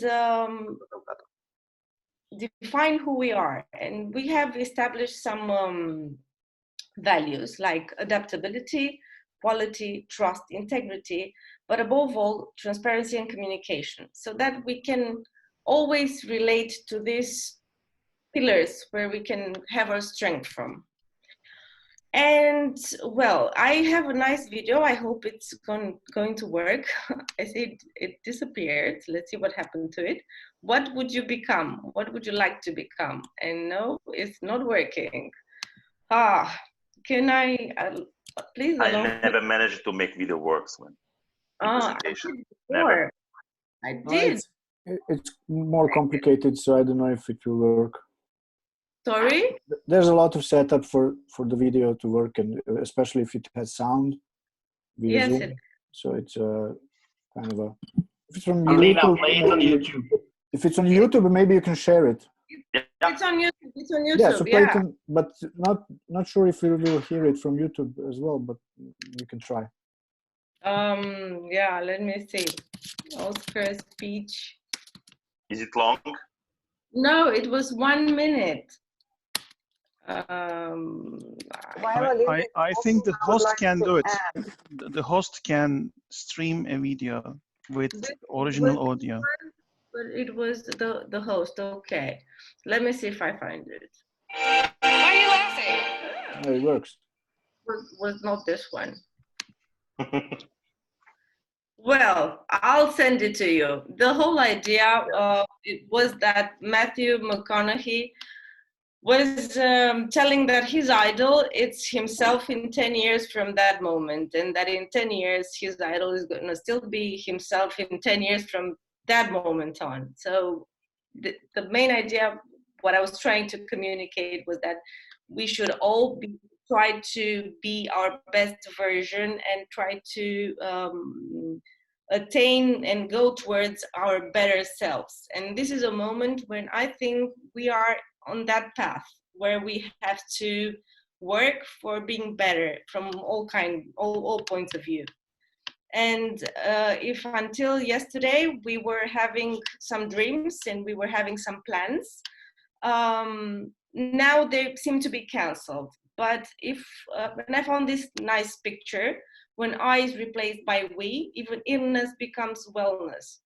define who we are. And we have established some values like adaptability, quality, trust, integrity, but above all, transparency and communication, so that we can always relate to these pillars where we can have our strength from. And well, I have a nice video. I hope it's going to work. I see it disappeared. Let's see what happened to it. What would you become? What would you like to become? And no, it's not working. Can I please allow I never managed to make video works when presentation. Never. I did. It's more complicated, so I don't know if it will work. Sorry? There's a lot of setup for the video to work, and especially if it has sound. Yes. So it's kind of a. If it's from Alina, YouTube, play it on YouTube. If it's on YouTube, maybe you can share it. It's on YouTube. It's on YouTube. Yeah, so play it on, but not sure if we will hear it from YouTube as well, but we can try. Yeah, let me see. Oscar speech. Is it long? No, it was 1 minute. I think the host can do it. The host can stream a video with original audio. But it was the host. Okay, let me see if I find it. Why are you laughing? No, it works. Was not this one. Well, I'll send it to you. The whole idea it was that Matthew McConaughey was telling that his idol, it's himself in 10 years from that moment, and that in 10 years his idol is going to still be himself in 10 years from that moment on. So the main idea, what I was trying to communicate, was that we should all try to be our best version and try to attain and go towards our better selves. And this is a moment when I think we are on that path where we have to work for being better from all points of view. And if until yesterday we were having some dreams and we were having some plans, now they seem to be cancelled. But when I found this nice picture, when I is replaced by we, even illness becomes wellness.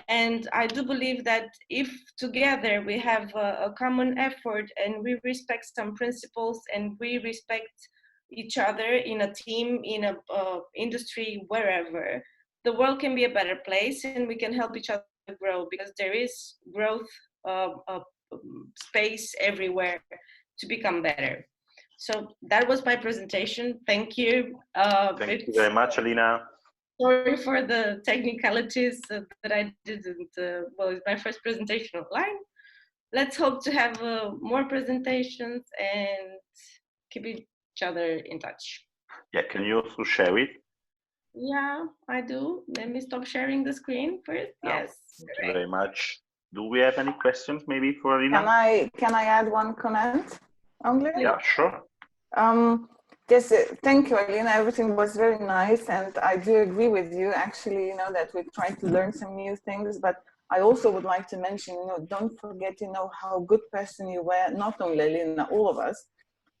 And I do believe that if together we have a common effort and we respect some principles and we respect each other in a team, in a industry, wherever, the world can be a better place and we can help each other grow, because there is growth space everywhere to become better. So that was my presentation. Thank you. Thank you very much, Alina. Sorry for the technicalities that I didn't, well, it's my first presentation online. Let's hope to have more presentations and keep each other in touch. Yeah, can you also share it? Yeah, I do. Let me stop sharing the screen first. Yes. Thank you very much. Do we have any questions maybe for Alina? Can I add one comment only? Yeah, sure. Just thank you, Alina. Everything was very nice, and I do agree with you. Actually, you know, that we try to learn some new things. But I also would like to mention, you know, don't forget, you know, how good person you were. Not only Alina, all of us,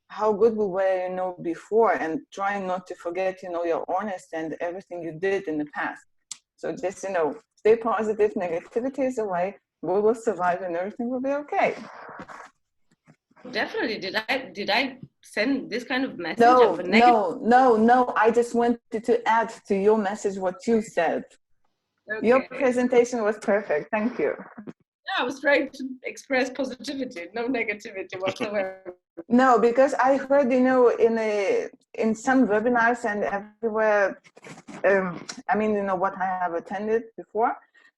how good we were, you know, before, and trying not to forget, you know, your honest and everything you did in the past. So just, you know, stay positive. Negativity is away. We will survive, and everything will be okay. Definitely. Did I send this kind of message? No. I just wanted to add to your message what you said. Okay. Your presentation was perfect. Thank you. Yeah, I was trying to express positivity, no negativity whatsoever. No, because I heard, you know, in some webinars and everywhere, I mean, you know, what I have attended before,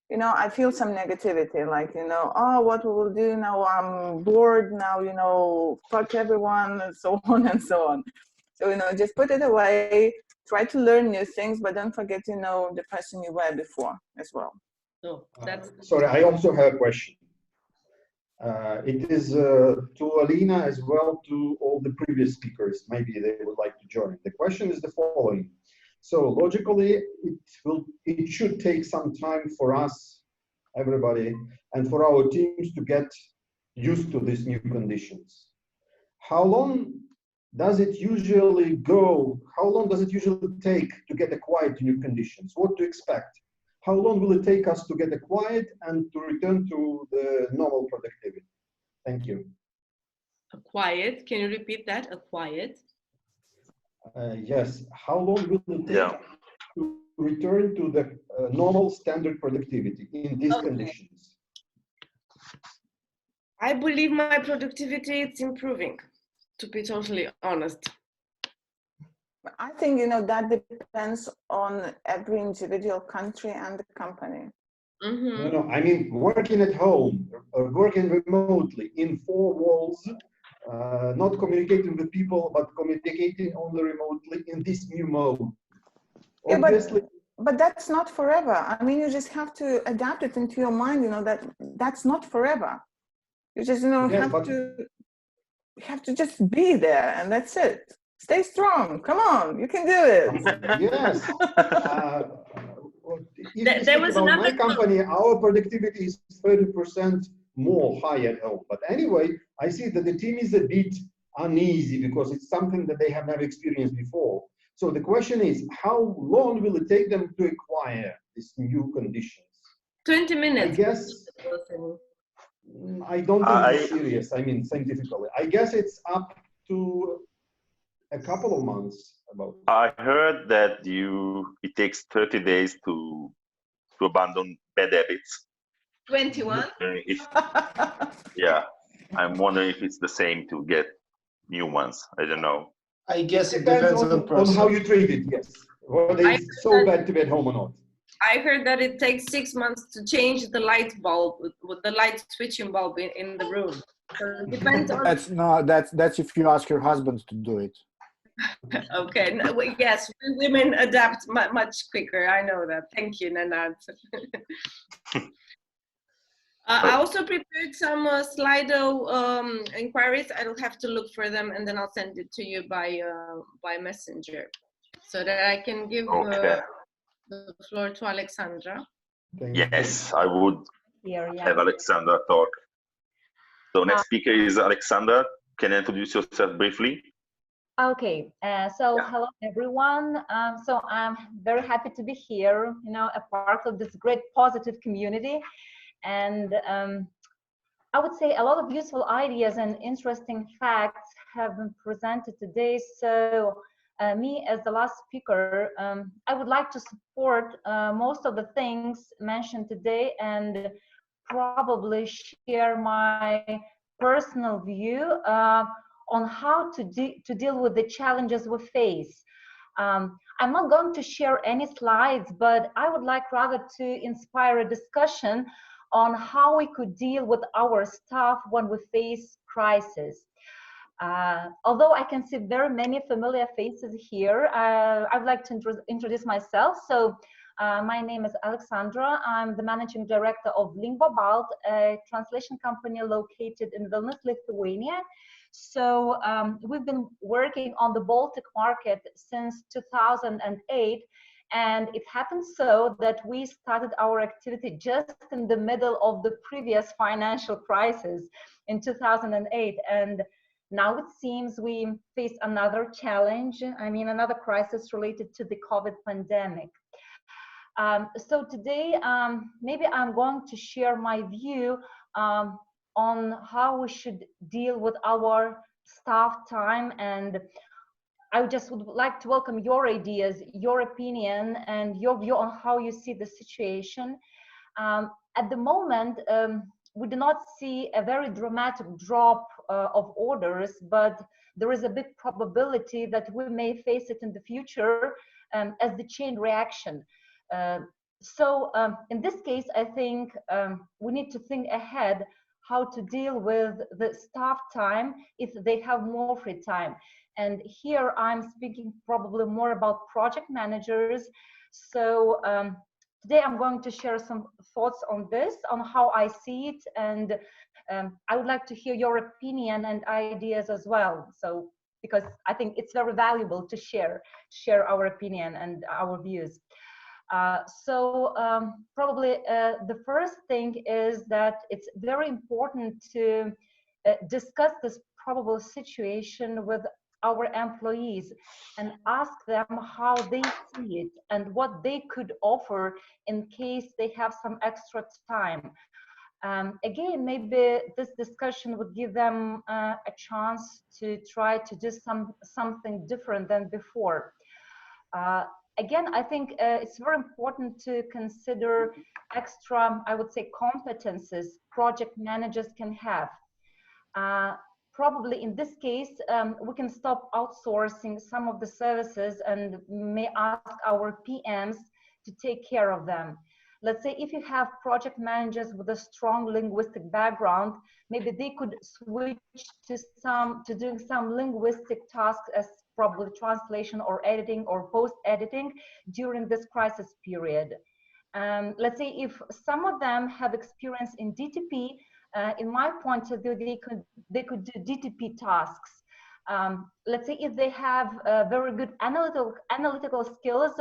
you know, I feel some negativity, like, you know, oh, what we will do now, I'm bored now, you know, fuck everyone, and so on and so on. So, you know, just put it away, try to learn new things, but don't forget, you know, the person you were before as well. So that's sorry, I also have a question. It is to Alina as well to all the previous speakers. Maybe they would like to join. The question is the following. So logically, it should take some time for us, everybody, and for our teams to get used to these new conditions. How long does it usually go? How long does it usually take to get acquired to new conditions? What to expect? How long will it take us to get acquired and to return to the normal productivity? Thank you. Acquired. Can you repeat that? Acquired. Yes. How long will it take to return to the normal standard productivity in these conditions? I believe my productivity is improving, to be totally honest. I think, that depends on every individual country and the company. Mm-hmm. No, I mean, working at home, working remotely in four walls, not communicating with people, but communicating only remotely in this new mode. Yeah, Obviously, but that's not forever. I mean, you just have to adapt it into your mind, that's not forever. You just, yes, have to just be there, and that's it. Stay strong. Come on, you can do it. Yes. If There you was about another my company, our productivity is 30% more high at home. But anyway, I see that the team is a bit uneasy because it's something that they have never experienced before. So the question is, how long will it take them to acquire these new conditions? 20 minutes. I guess, I don't think it's serious. I mean, scientifically. I guess it's up to a couple of months. About. I heard that it takes 30 days to abandon bad habits. 21. Yeah, I'm wondering if it's the same to get new ones. I don't know. I guess it depends on on how you treat it. Yes, whether it's so bad to be at home or not. I heard that it takes 6 months to change the light bulb, with the light switching bulb in the room. So it depends on. That's if you ask your husband to do it. Okay. No, yes, women adapt much quicker. I know that. Thank you, Nenad. I also prepared some Slido inquiries. I'll have to look for them, and then I'll send it to you by messenger, so that I can give the floor to Alexandra. Yes, I would have Alexandra talk. So next speaker is Alexandra. Can you introduce yourself briefly? Okay, so hello everyone. So I'm very happy to be here, a part of this great positive community. And I would say a lot of useful ideas and interesting facts have been presented today. So me as the last speaker, I would like to support most of the things mentioned today and probably share my personal view on how to deal with the challenges we face. I'm not going to share any slides, but I would like rather to inspire a discussion on how we could deal with our staff when we face crisis. Although I can see very many familiar faces here, I would like to introduce myself. So my name is Alexandra. I'm the managing director of LingvaBalt, a translation company located in Vilnius, Lithuania. So we've been working on the Baltic market since 2008, and it happened so that we started our activity just in the middle of the previous financial crisis in 2008, and now it seems we face another challenge, another crisis related to the COVID pandemic. So today, maybe I'm going to share my view on how we should deal with our staff time, and I just would like to welcome your ideas, your opinion, and your view on how you see the situation. At the moment, we do not see a very dramatic drop of orders, but there is a big probability that we may face it in the future as the chain reaction. So in this case, I think we need to think ahead how to deal with the staff time if they have more free time. And here I'm speaking probably more about project managers. So today I'm going to share some thoughts on this, on how I see it, and I would like to hear your opinion and ideas as well. So, because I think it's very valuable to share our opinion and our views. Probably the first thing is that it's very important to discuss this probable situation with our employees and ask them how they see it and what they could offer in case they have some extra time. Again, maybe this discussion would give them a chance to try to do something different than before. Again, I think it's very important to consider extra, I would say, competences project managers can have. Probably in this case, we can stop outsourcing some of the services and may ask our PMs to take care of them. Let's say if you have project managers with a strong linguistic background, maybe they could switch to doing some linguistic tasks as probably translation or editing or post-editing during this crisis period. Let's say if some of them have experience in DTP, in my point of view, they could do DTP tasks. Let's say if they have very good analytical skills,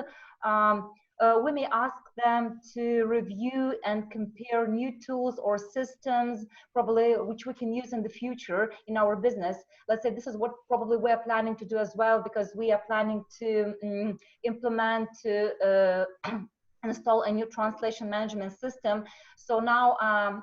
we may ask them to review and compare new tools or systems, probably which we can use in the future in our business. Let's say this is what probably we're planning to do as well, because we are planning to implement install a new translation management system. So now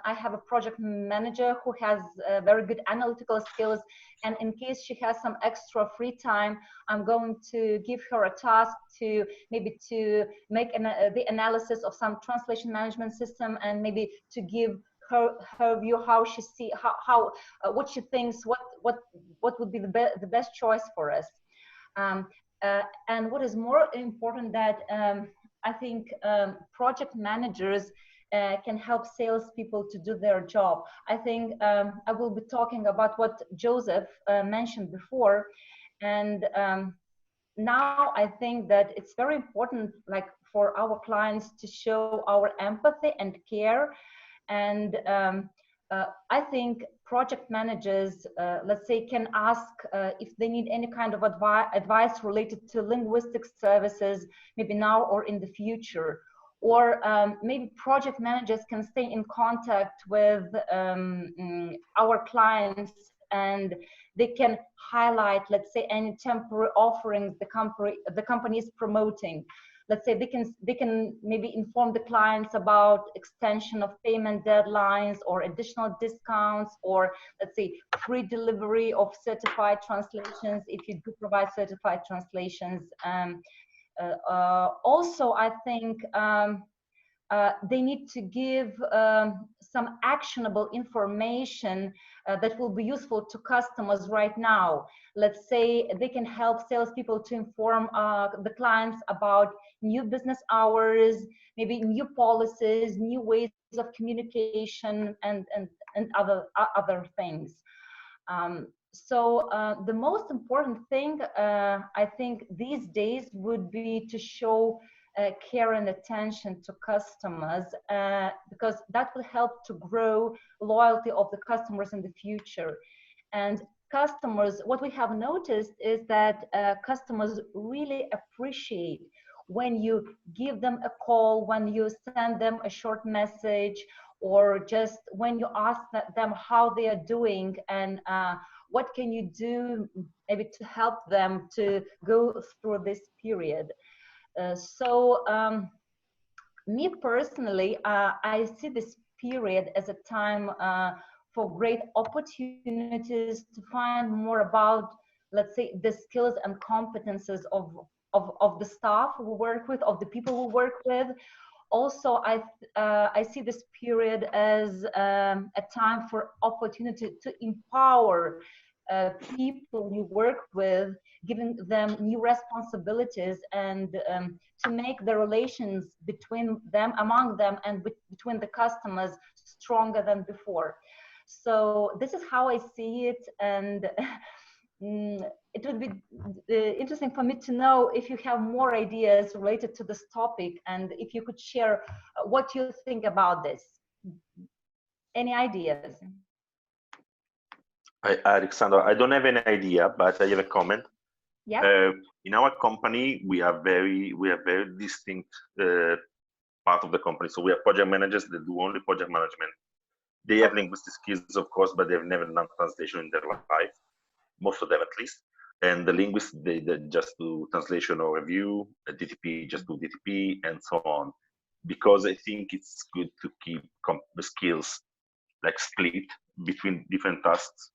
I have a project manager who has very good analytical skills, and in case she has some extra free time, I'm going to give her a task to maybe to make the analysis of some translation management system, and maybe to give her view how she see what she thinks what would be the best choice for us. And what is more important that I think project managers can help salespeople to do their job. I think I will be talking about what Joseph mentioned before, and now I think that it's very important, like for our clients, to show our empathy and care. And I think project managers, let's say, can ask if they need any kind of advice related to linguistic services, maybe now or in the future. Or maybe project managers can stay in contact with our clients, and they can highlight, let's say, any temporary offerings the company is promoting. Let's say they can maybe inform the clients about extension of payment deadlines or additional discounts, or let's say free delivery of certified translations if you do provide certified translations. Also, I think they need to give some actionable information that will be useful to customers right now. Let's say they can help salespeople to inform the clients about new business hours, maybe new policies, new ways of communication, and other things. So the most important thing, I think, these days would be to show care and attention to customers, because that will help to grow loyalty of the customers in the future. And customers, what we have noticed is that customers really appreciate when you give them a call, when you send them a short message, or just when you ask them how they are doing and what can you do maybe to help them to go through this period. Me personally, I see this period as a time for great opportunities to find more about, let's say, the skills and competences of the staff we work with, of the people we work with. Also, I see this period as a time for opportunity to empower people you work with, giving them new responsibilities, and to make the relations between them, among them, and between the customers stronger than before. So this is how I see it, and it would be interesting for me to know if you have more ideas related to this topic, and if you could share what you think about this. Any ideas? Alexandra, I don't have an idea, but I have a comment. Yeah. In our company, we are very distinct part of the company. So we have project managers that do only project management. They have linguistic skills, of course, but they've never done translation in their life, most of them at least. And the linguists, they just do translation or review, DTP just do DTP, and so on. Because I think it's good to keep the skills like split between different tasks.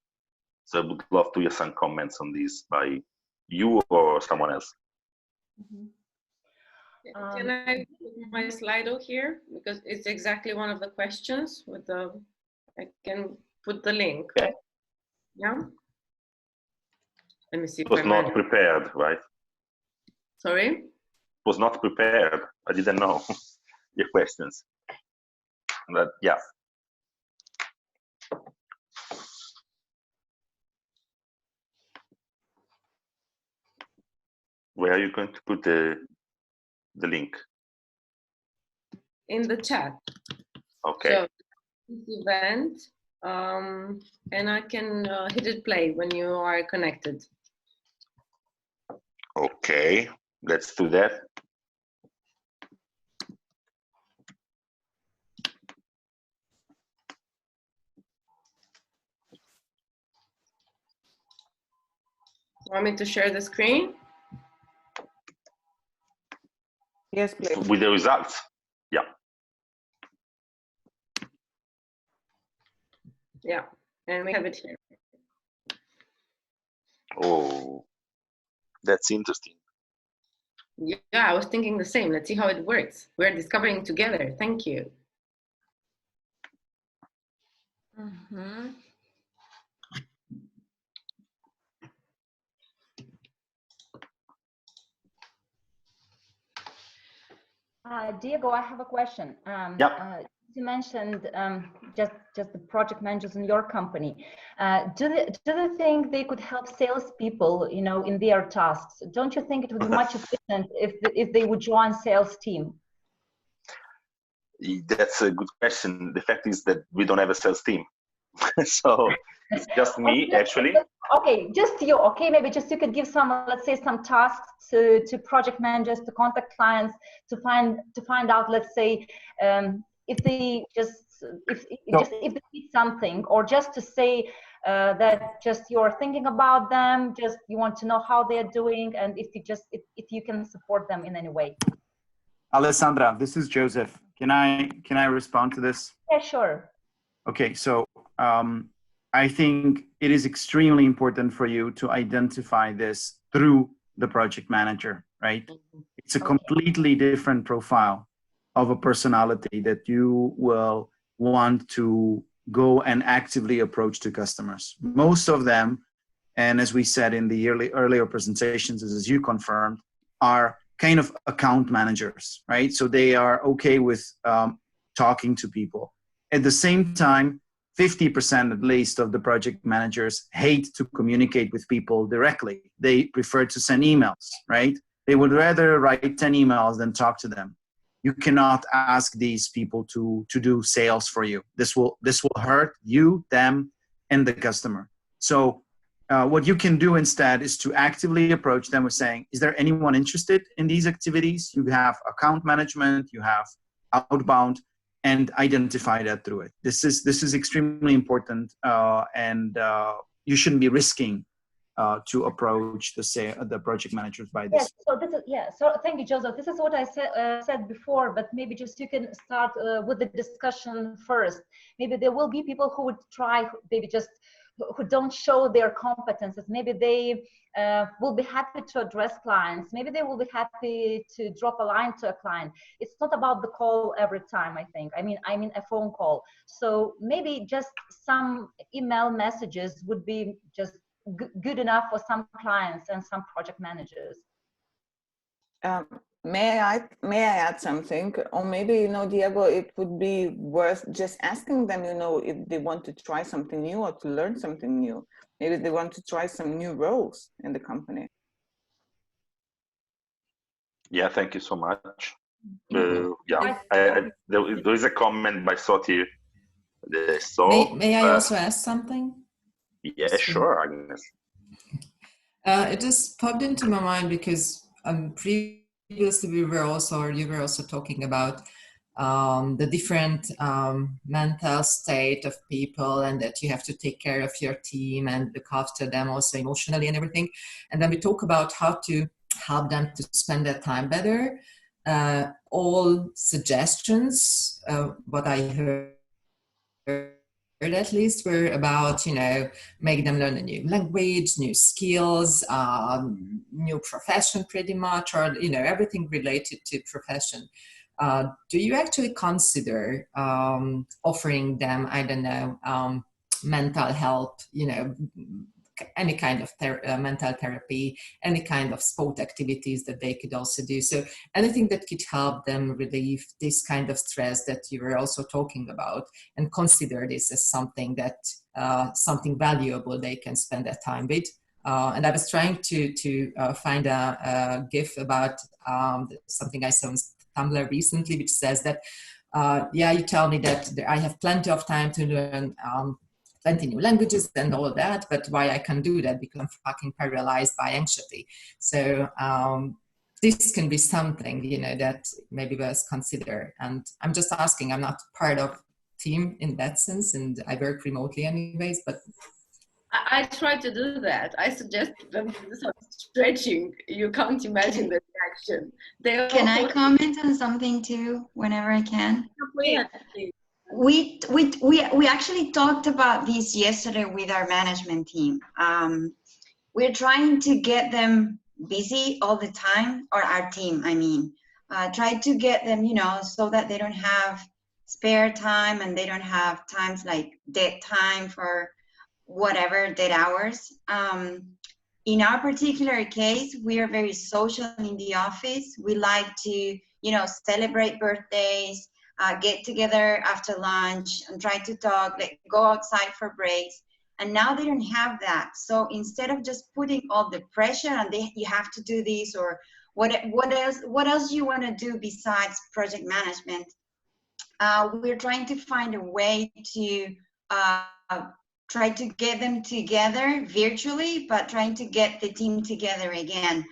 So I would love to hear some comments on this by you or someone else. Can I put my Slido here? Because it's exactly one of the questions with the, I can put the link. Okay. Yeah. Let me see. It was not prepared, right? Sorry? It was not prepared. I didn't know your questions. But yeah. Where are you going to put the link? In the chat. Okay. So this event, and I can hit it play when you are connected. Okay, let's do that. Want me to share the screen? Yes, please. With the results. Yeah. Yeah, and we have it here. Oh, that's interesting. Yeah, I was thinking the same. Let's see how it works. We're discovering together. Thank you. Mm-hmm. Diego, I have a question. You mentioned just the project managers in your company. Do they think they could help salespeople, you know, in their tasks? Don't you think it would be much efficient if they would join sales team? That's a good question. The fact is that we don't have a sales team, so it's just me actually. Okay, just you. Okay, maybe just you could give some, let's say, some tasks to project managers to contact clients to find out, let's say, if they if they need something, or just to say that just you're thinking about them, just you want to know how they're doing, and if you can support them in any way. Alessandra, this is Joseph. Can I respond to this? Yeah, sure. Okay, so I think it is extremely important for you to identify this through the project manager, right? It's a completely different profile of a personality that you will want to go and actively approach to customers. Most of them, and as we said in the earlier presentations, as you confirmed, are kind of account managers, right? So they are okay with talking to people. At the same time, 50% at least of the project managers hate to communicate with people directly. They prefer to send emails, right? They would rather write 10 emails than talk to them. You cannot ask these people to do sales for you. This will hurt you, them, and the customer. So what you can do instead is to actively approach them with saying, is there anyone interested in these activities? You have account management, you have outbound, and identify that through it. This is extremely important, and you shouldn't be risking to approach the project managers by this. Yes, so thank you, Joseph. This is what I said before, but maybe just you can start with the discussion first. Maybe there will be people who would try, maybe just who don't show their competences. Maybe they will be happy to address clients. Maybe they will be happy to drop a line to a client. It's not about the call every time, I think. I mean a phone call. So maybe just some email messages would be just good enough for some clients and some project managers. May I add something? Or maybe, Diego, it would be worth just asking them, if they want to try something new or to learn something new. Maybe they want to try some new roles in the company. Yeah, thank you so much. Yeah, there is a comment by Soti. May I also ask something? Yeah, sure, Agnes. It just popped into my mind because previously you were also talking about the different mental state of people, and that you have to take care of your team and look after them also emotionally and everything. And then we talk about how to help them to spend their time better. All suggestions, what I heard at least, were about, make them learn a new language, new skills, new profession pretty much, or, everything related to profession. Do you actually consider offering them, I don't know, mental health, any kind of mental therapy, any kind of sport activities that they could also do? So anything that could help them relieve this kind of stress that you were also talking about, and consider this as something that, something valuable they can spend their time with. And I was trying to find a GIF about something I saw on Tumblr recently, which says that, yeah, you tell me that I have plenty of time to learn 20 new languages and all that, but why I can't do that? Because I'm fucking paralyzed by anxiety. So this can be something, that maybe was consider. And I'm just asking, I'm not part of team in that sense, and I work remotely anyways, but I try to do that. I suggest them to do some stretching. You can't imagine the reaction. Can I comment on something too, whenever I can? Please. We actually talked about this yesterday with our management team. We're trying to get them busy all the time, or our team, I mean. Try to get them, so that they don't have spare time and they don't have times like dead time for whatever, dead hours. In our particular case, we are very social in the office. We like to, celebrate birthdays, get together after lunch and try to talk, go outside for breaks. And now they don't have that. So instead of just putting all the pressure and you have to do this, or what else you want to do besides project management, we're trying to find a way to try to get them together virtually, but trying to get the team together again.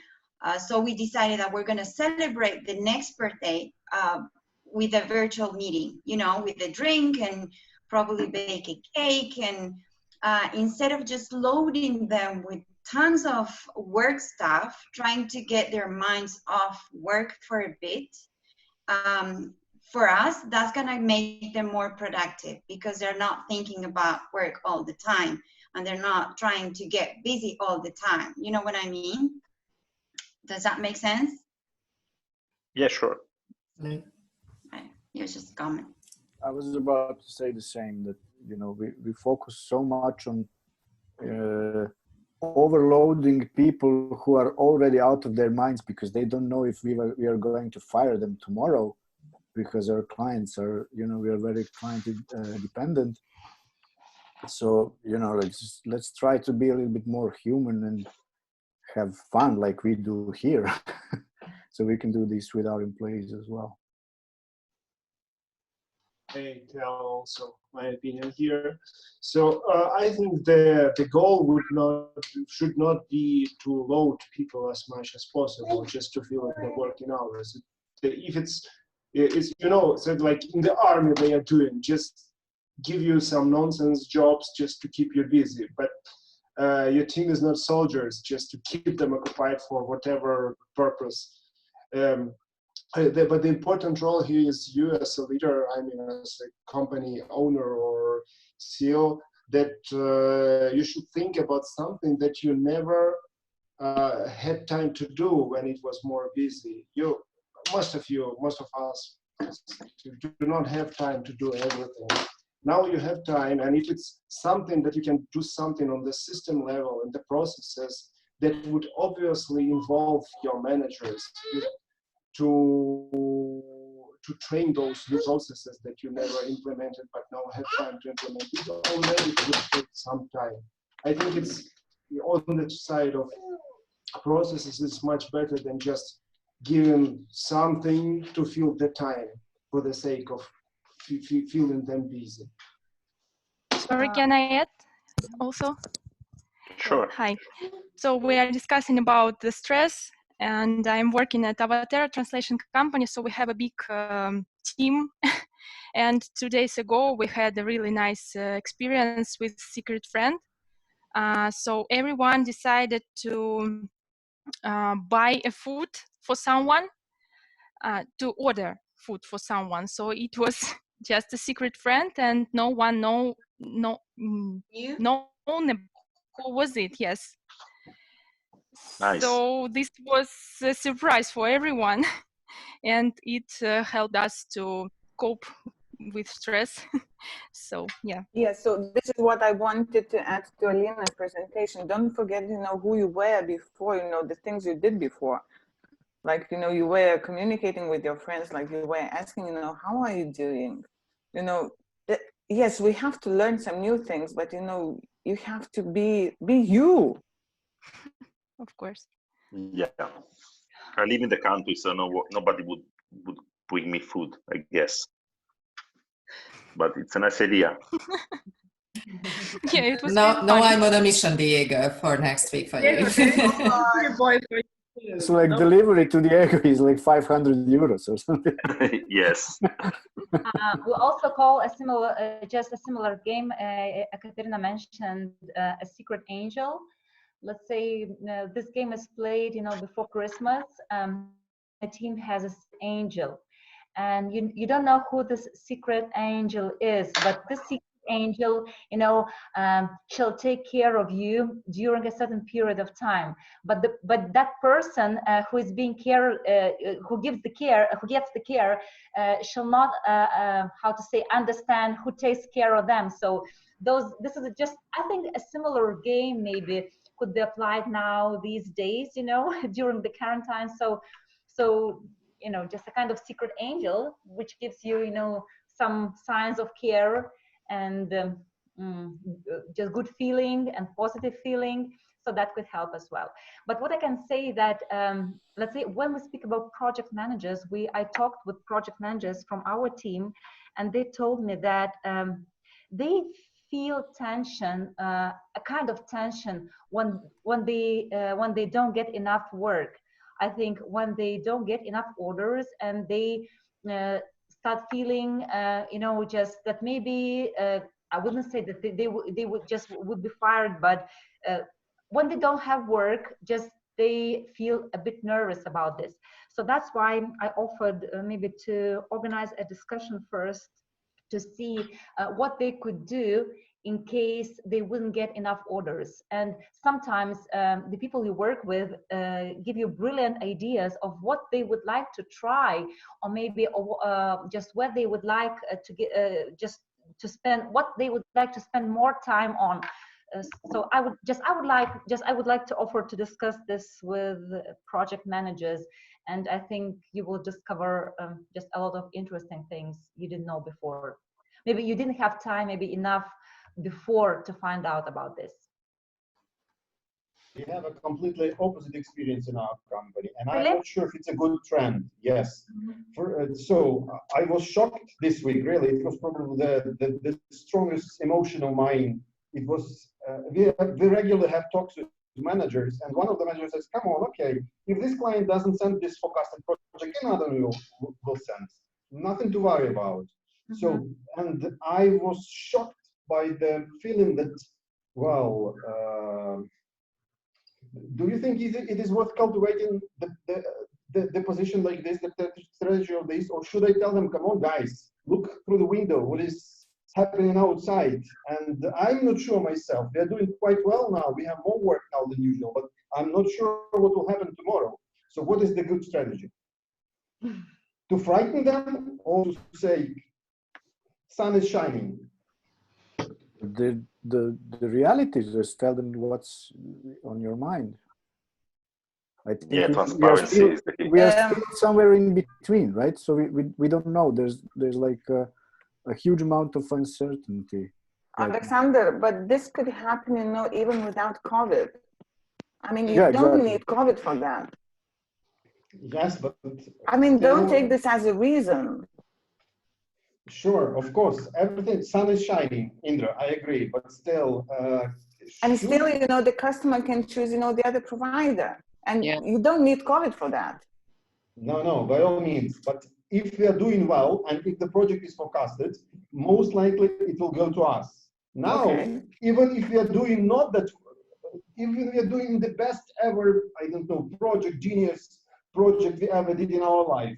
So we decided that we're going to celebrate the next birthday with a virtual meeting, with a drink and probably bake a cake. And instead of just loading them with tons of work stuff, trying to get their minds off work for a bit, for us, that's going to make them more productive, because they're not thinking about work all the time and they're not trying to get busy all the time. You know what I mean? Does that make sense? Yeah, sure. Here's just a comment. I was about to say the same, that, we focus so much on overloading people who are already out of their minds, because they don't know if we are going to fire them tomorrow, because our clients are, we are very client dependent. So, let's try to be a little bit more human and have fun like we do here. So we can do this with our employees as well. I tell also my opinion here. So I think the goal should not be to load people as much as possible, just to fill the working hours. If it's so like in the army they are doing, just give you some nonsense jobs just to keep you busy. But your team is not soldiers just to keep them occupied for whatever purpose. But the important role here is you as a leader, I mean, as a company owner or CEO, that you should think about something that you never had time to do when it was more busy. Most of us do not have time to do everything. Now you have time, and if it's something that you can do something on the system level and the processes that would obviously involve your managers to train those processes that you never implemented but now have time to implement, it already would take some time. I think it's on the side of processes is much better than just giving something to fill the time for the sake of feeling them busy. Sorry, can I add also? Sure. Hi. So we are discussing about the stress, and I'm working at Avatar translation company. So we have a big team. And 2 days ago, we had a really nice experience with secret friend. So everyone decided to buy a food for someone, to order food for someone. So it was just a secret friend, and no one known who was it. Yes. Nice. So this was a surprise for everyone, and it helped us to cope with stress. So yeah. Yeah, so this is what I wanted to add to Alina's presentation. Don't forget, who you were before, the things you did before. Like, you were communicating with your friends, like you were asking, how are you doing? Yes, we have to learn some new things, but, you have to be you. Of course. Yeah. I live in the country, so nobody would bring me food, I guess. But it's a nice idea. Yeah, it was no, I'm on a mission, Diego, for next week for you. So like delivery to Diego is like 500 euros or something. Yes. We also call a similar, just a similar game. Ekaterina mentioned a secret angel. Let's say this game is played, before Christmas. The team has an angel, and you don't know who this secret angel is, but this secret angel, shall take care of you during a certain period of time. But that person who is being who gets the care, shall not, how to say, understand who takes care of them. So this is just, I think, a similar game maybe could be applied now these days, during the current time. So just a kind of secret angel, which gives you, some signs of care and just good feeling and positive feeling. So that could help as well. But what I can say that, let's say when we speak about project managers, I talked with project managers from our team, and they told me that they feel tension, a kind of tension when they don't get enough work. I think when they don't get enough orders and they start feeling, just that maybe I wouldn't say that they would be fired, but when they don't have work, just they feel a bit nervous about this. So that's why I offered maybe to organize a discussion first to see what they could do in case they wouldn't get enough orders. And sometimes the people you work with give you brilliant ideas of what they would like to try, or maybe just what they would like to get, just to spend, what they would like to spend more time on. So I would like to offer to discuss this with project managers, and I think you will discover just a lot of interesting things you didn't know before. Maybe you didn't have time, maybe enough before to find out about this. We have a completely opposite experience in our company, and Really? I'm not sure if it's a good trend. Yes. So I was shocked this week, really. It was probably the strongest emotion of mine. It was, we regularly have talks with managers, and one of the managers says, come on, okay, if this client doesn't send this forecasted project, another will send. Nothing to worry about. So, and I was shocked by the feeling that, well, do you think it is worth cultivating the position like this, the strategy of this, or should I tell them, come on, guys, look through the window, what is happening outside? And I'm not sure myself. We are doing quite well now. We have more work now than usual, but I'm not sure what will happen tomorrow. So what is the good strategy? To frighten them, or to say, sun is shining? The reality is just tell them what's on your mind. I think transparency. We are still somewhere in between, right? So we don't know. There's like a huge amount of uncertainty. Alexander, but this could happen, you know, even without COVID. I mean, you Yeah, don't exactly. need COVID for that. Yes, but I mean, don't still, take this as a reason. sure, of course, everything, sun is shining, Indra, I agree, but still, And still, you know, the customer can choose, you know, the other provider. And you don't need COVID for that. No, by all means. But if we are doing well and if the project is forecasted, most likely it will go to us. Now, even if we are doing not that, even we are doing the best ever, I don't know, project, genius project we ever did in our life,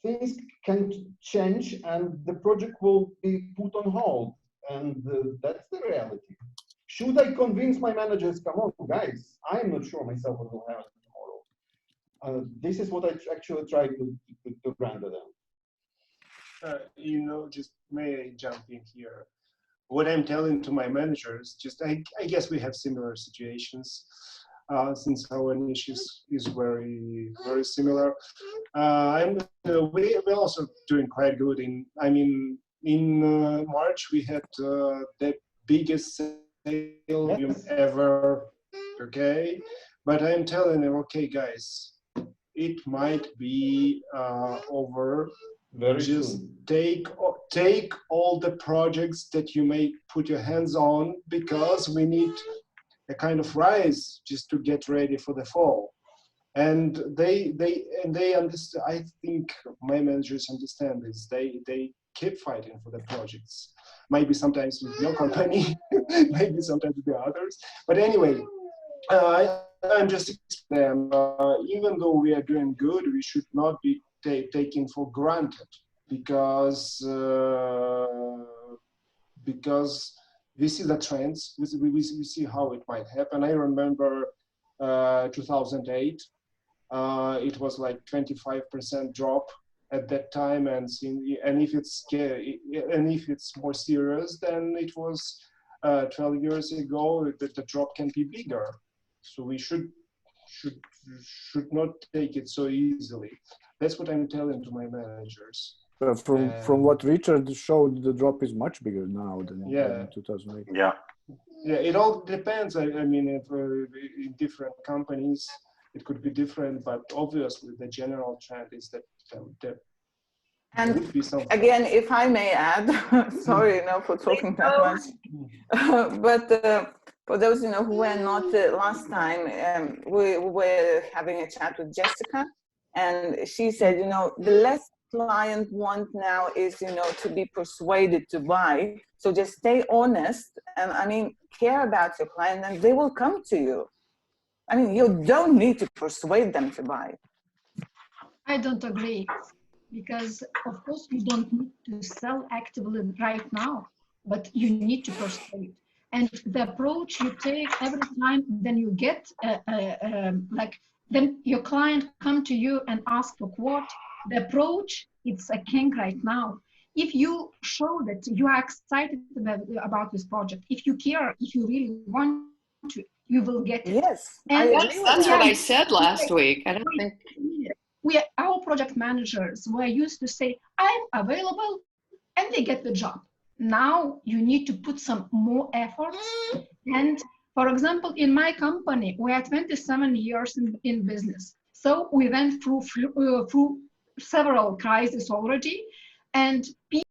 things can change and the project will be put on hold. And that's the reality. Should I convince my managers, come on, guys, I'm not sure myself what will happen tomorrow. This is what I actually try to grant to them. You know, just may I jump in here? What I'm telling to my managers, just I guess we have similar situations since our niche is very similar. We're also doing quite good. In March we had the biggest sale ever. Okay, but I'm telling them, okay, guys, it might be over. Just take all the projects that you may put your hands on, because we need a kind of rise just to get ready for the fall. And they understand. I think my managers understand this. They keep fighting for the projects. Maybe sometimes with your company, maybe sometimes with the others. But anyway, I'm just explaining them. Even though we are doing good, we should not be taken for granted, because we see the trends, we see how it might happen. I remember 2008, it was like 25% drop at that time, and if it's more serious, then it was 12 years ago, that the drop can be bigger. So we should not take it so easily. That's what I'm telling to my managers. From what Richard showed, the drop is much bigger now than in 2008. Yeah, it all depends. I mean, if in different companies it could be different, but obviously the general trend is that there would be something. Again, if I may add, sorry, for talking that much, but for those who were not last time, we were having a chat with Jessica, and she said, the less client want now is, to be persuaded to buy. So just stay honest and care about your client, and they will come to you. You don't need to persuade them to buy. I don't agree, because of course you don't need to sell actively right now, but you need to persuade. And the approach you take every time, then you get then your client come to you and ask for quote. The approach, it's a king right now. If you show that you are excited about this project, if you care, if you really want to, you will get it. Yes, and that's what I said last week. I don't think our project managers were used to say, I'm available, and they get the job. Now you need to put some more efforts. And for example, in my company, we are 27 years in business. So we went through several crises already, and people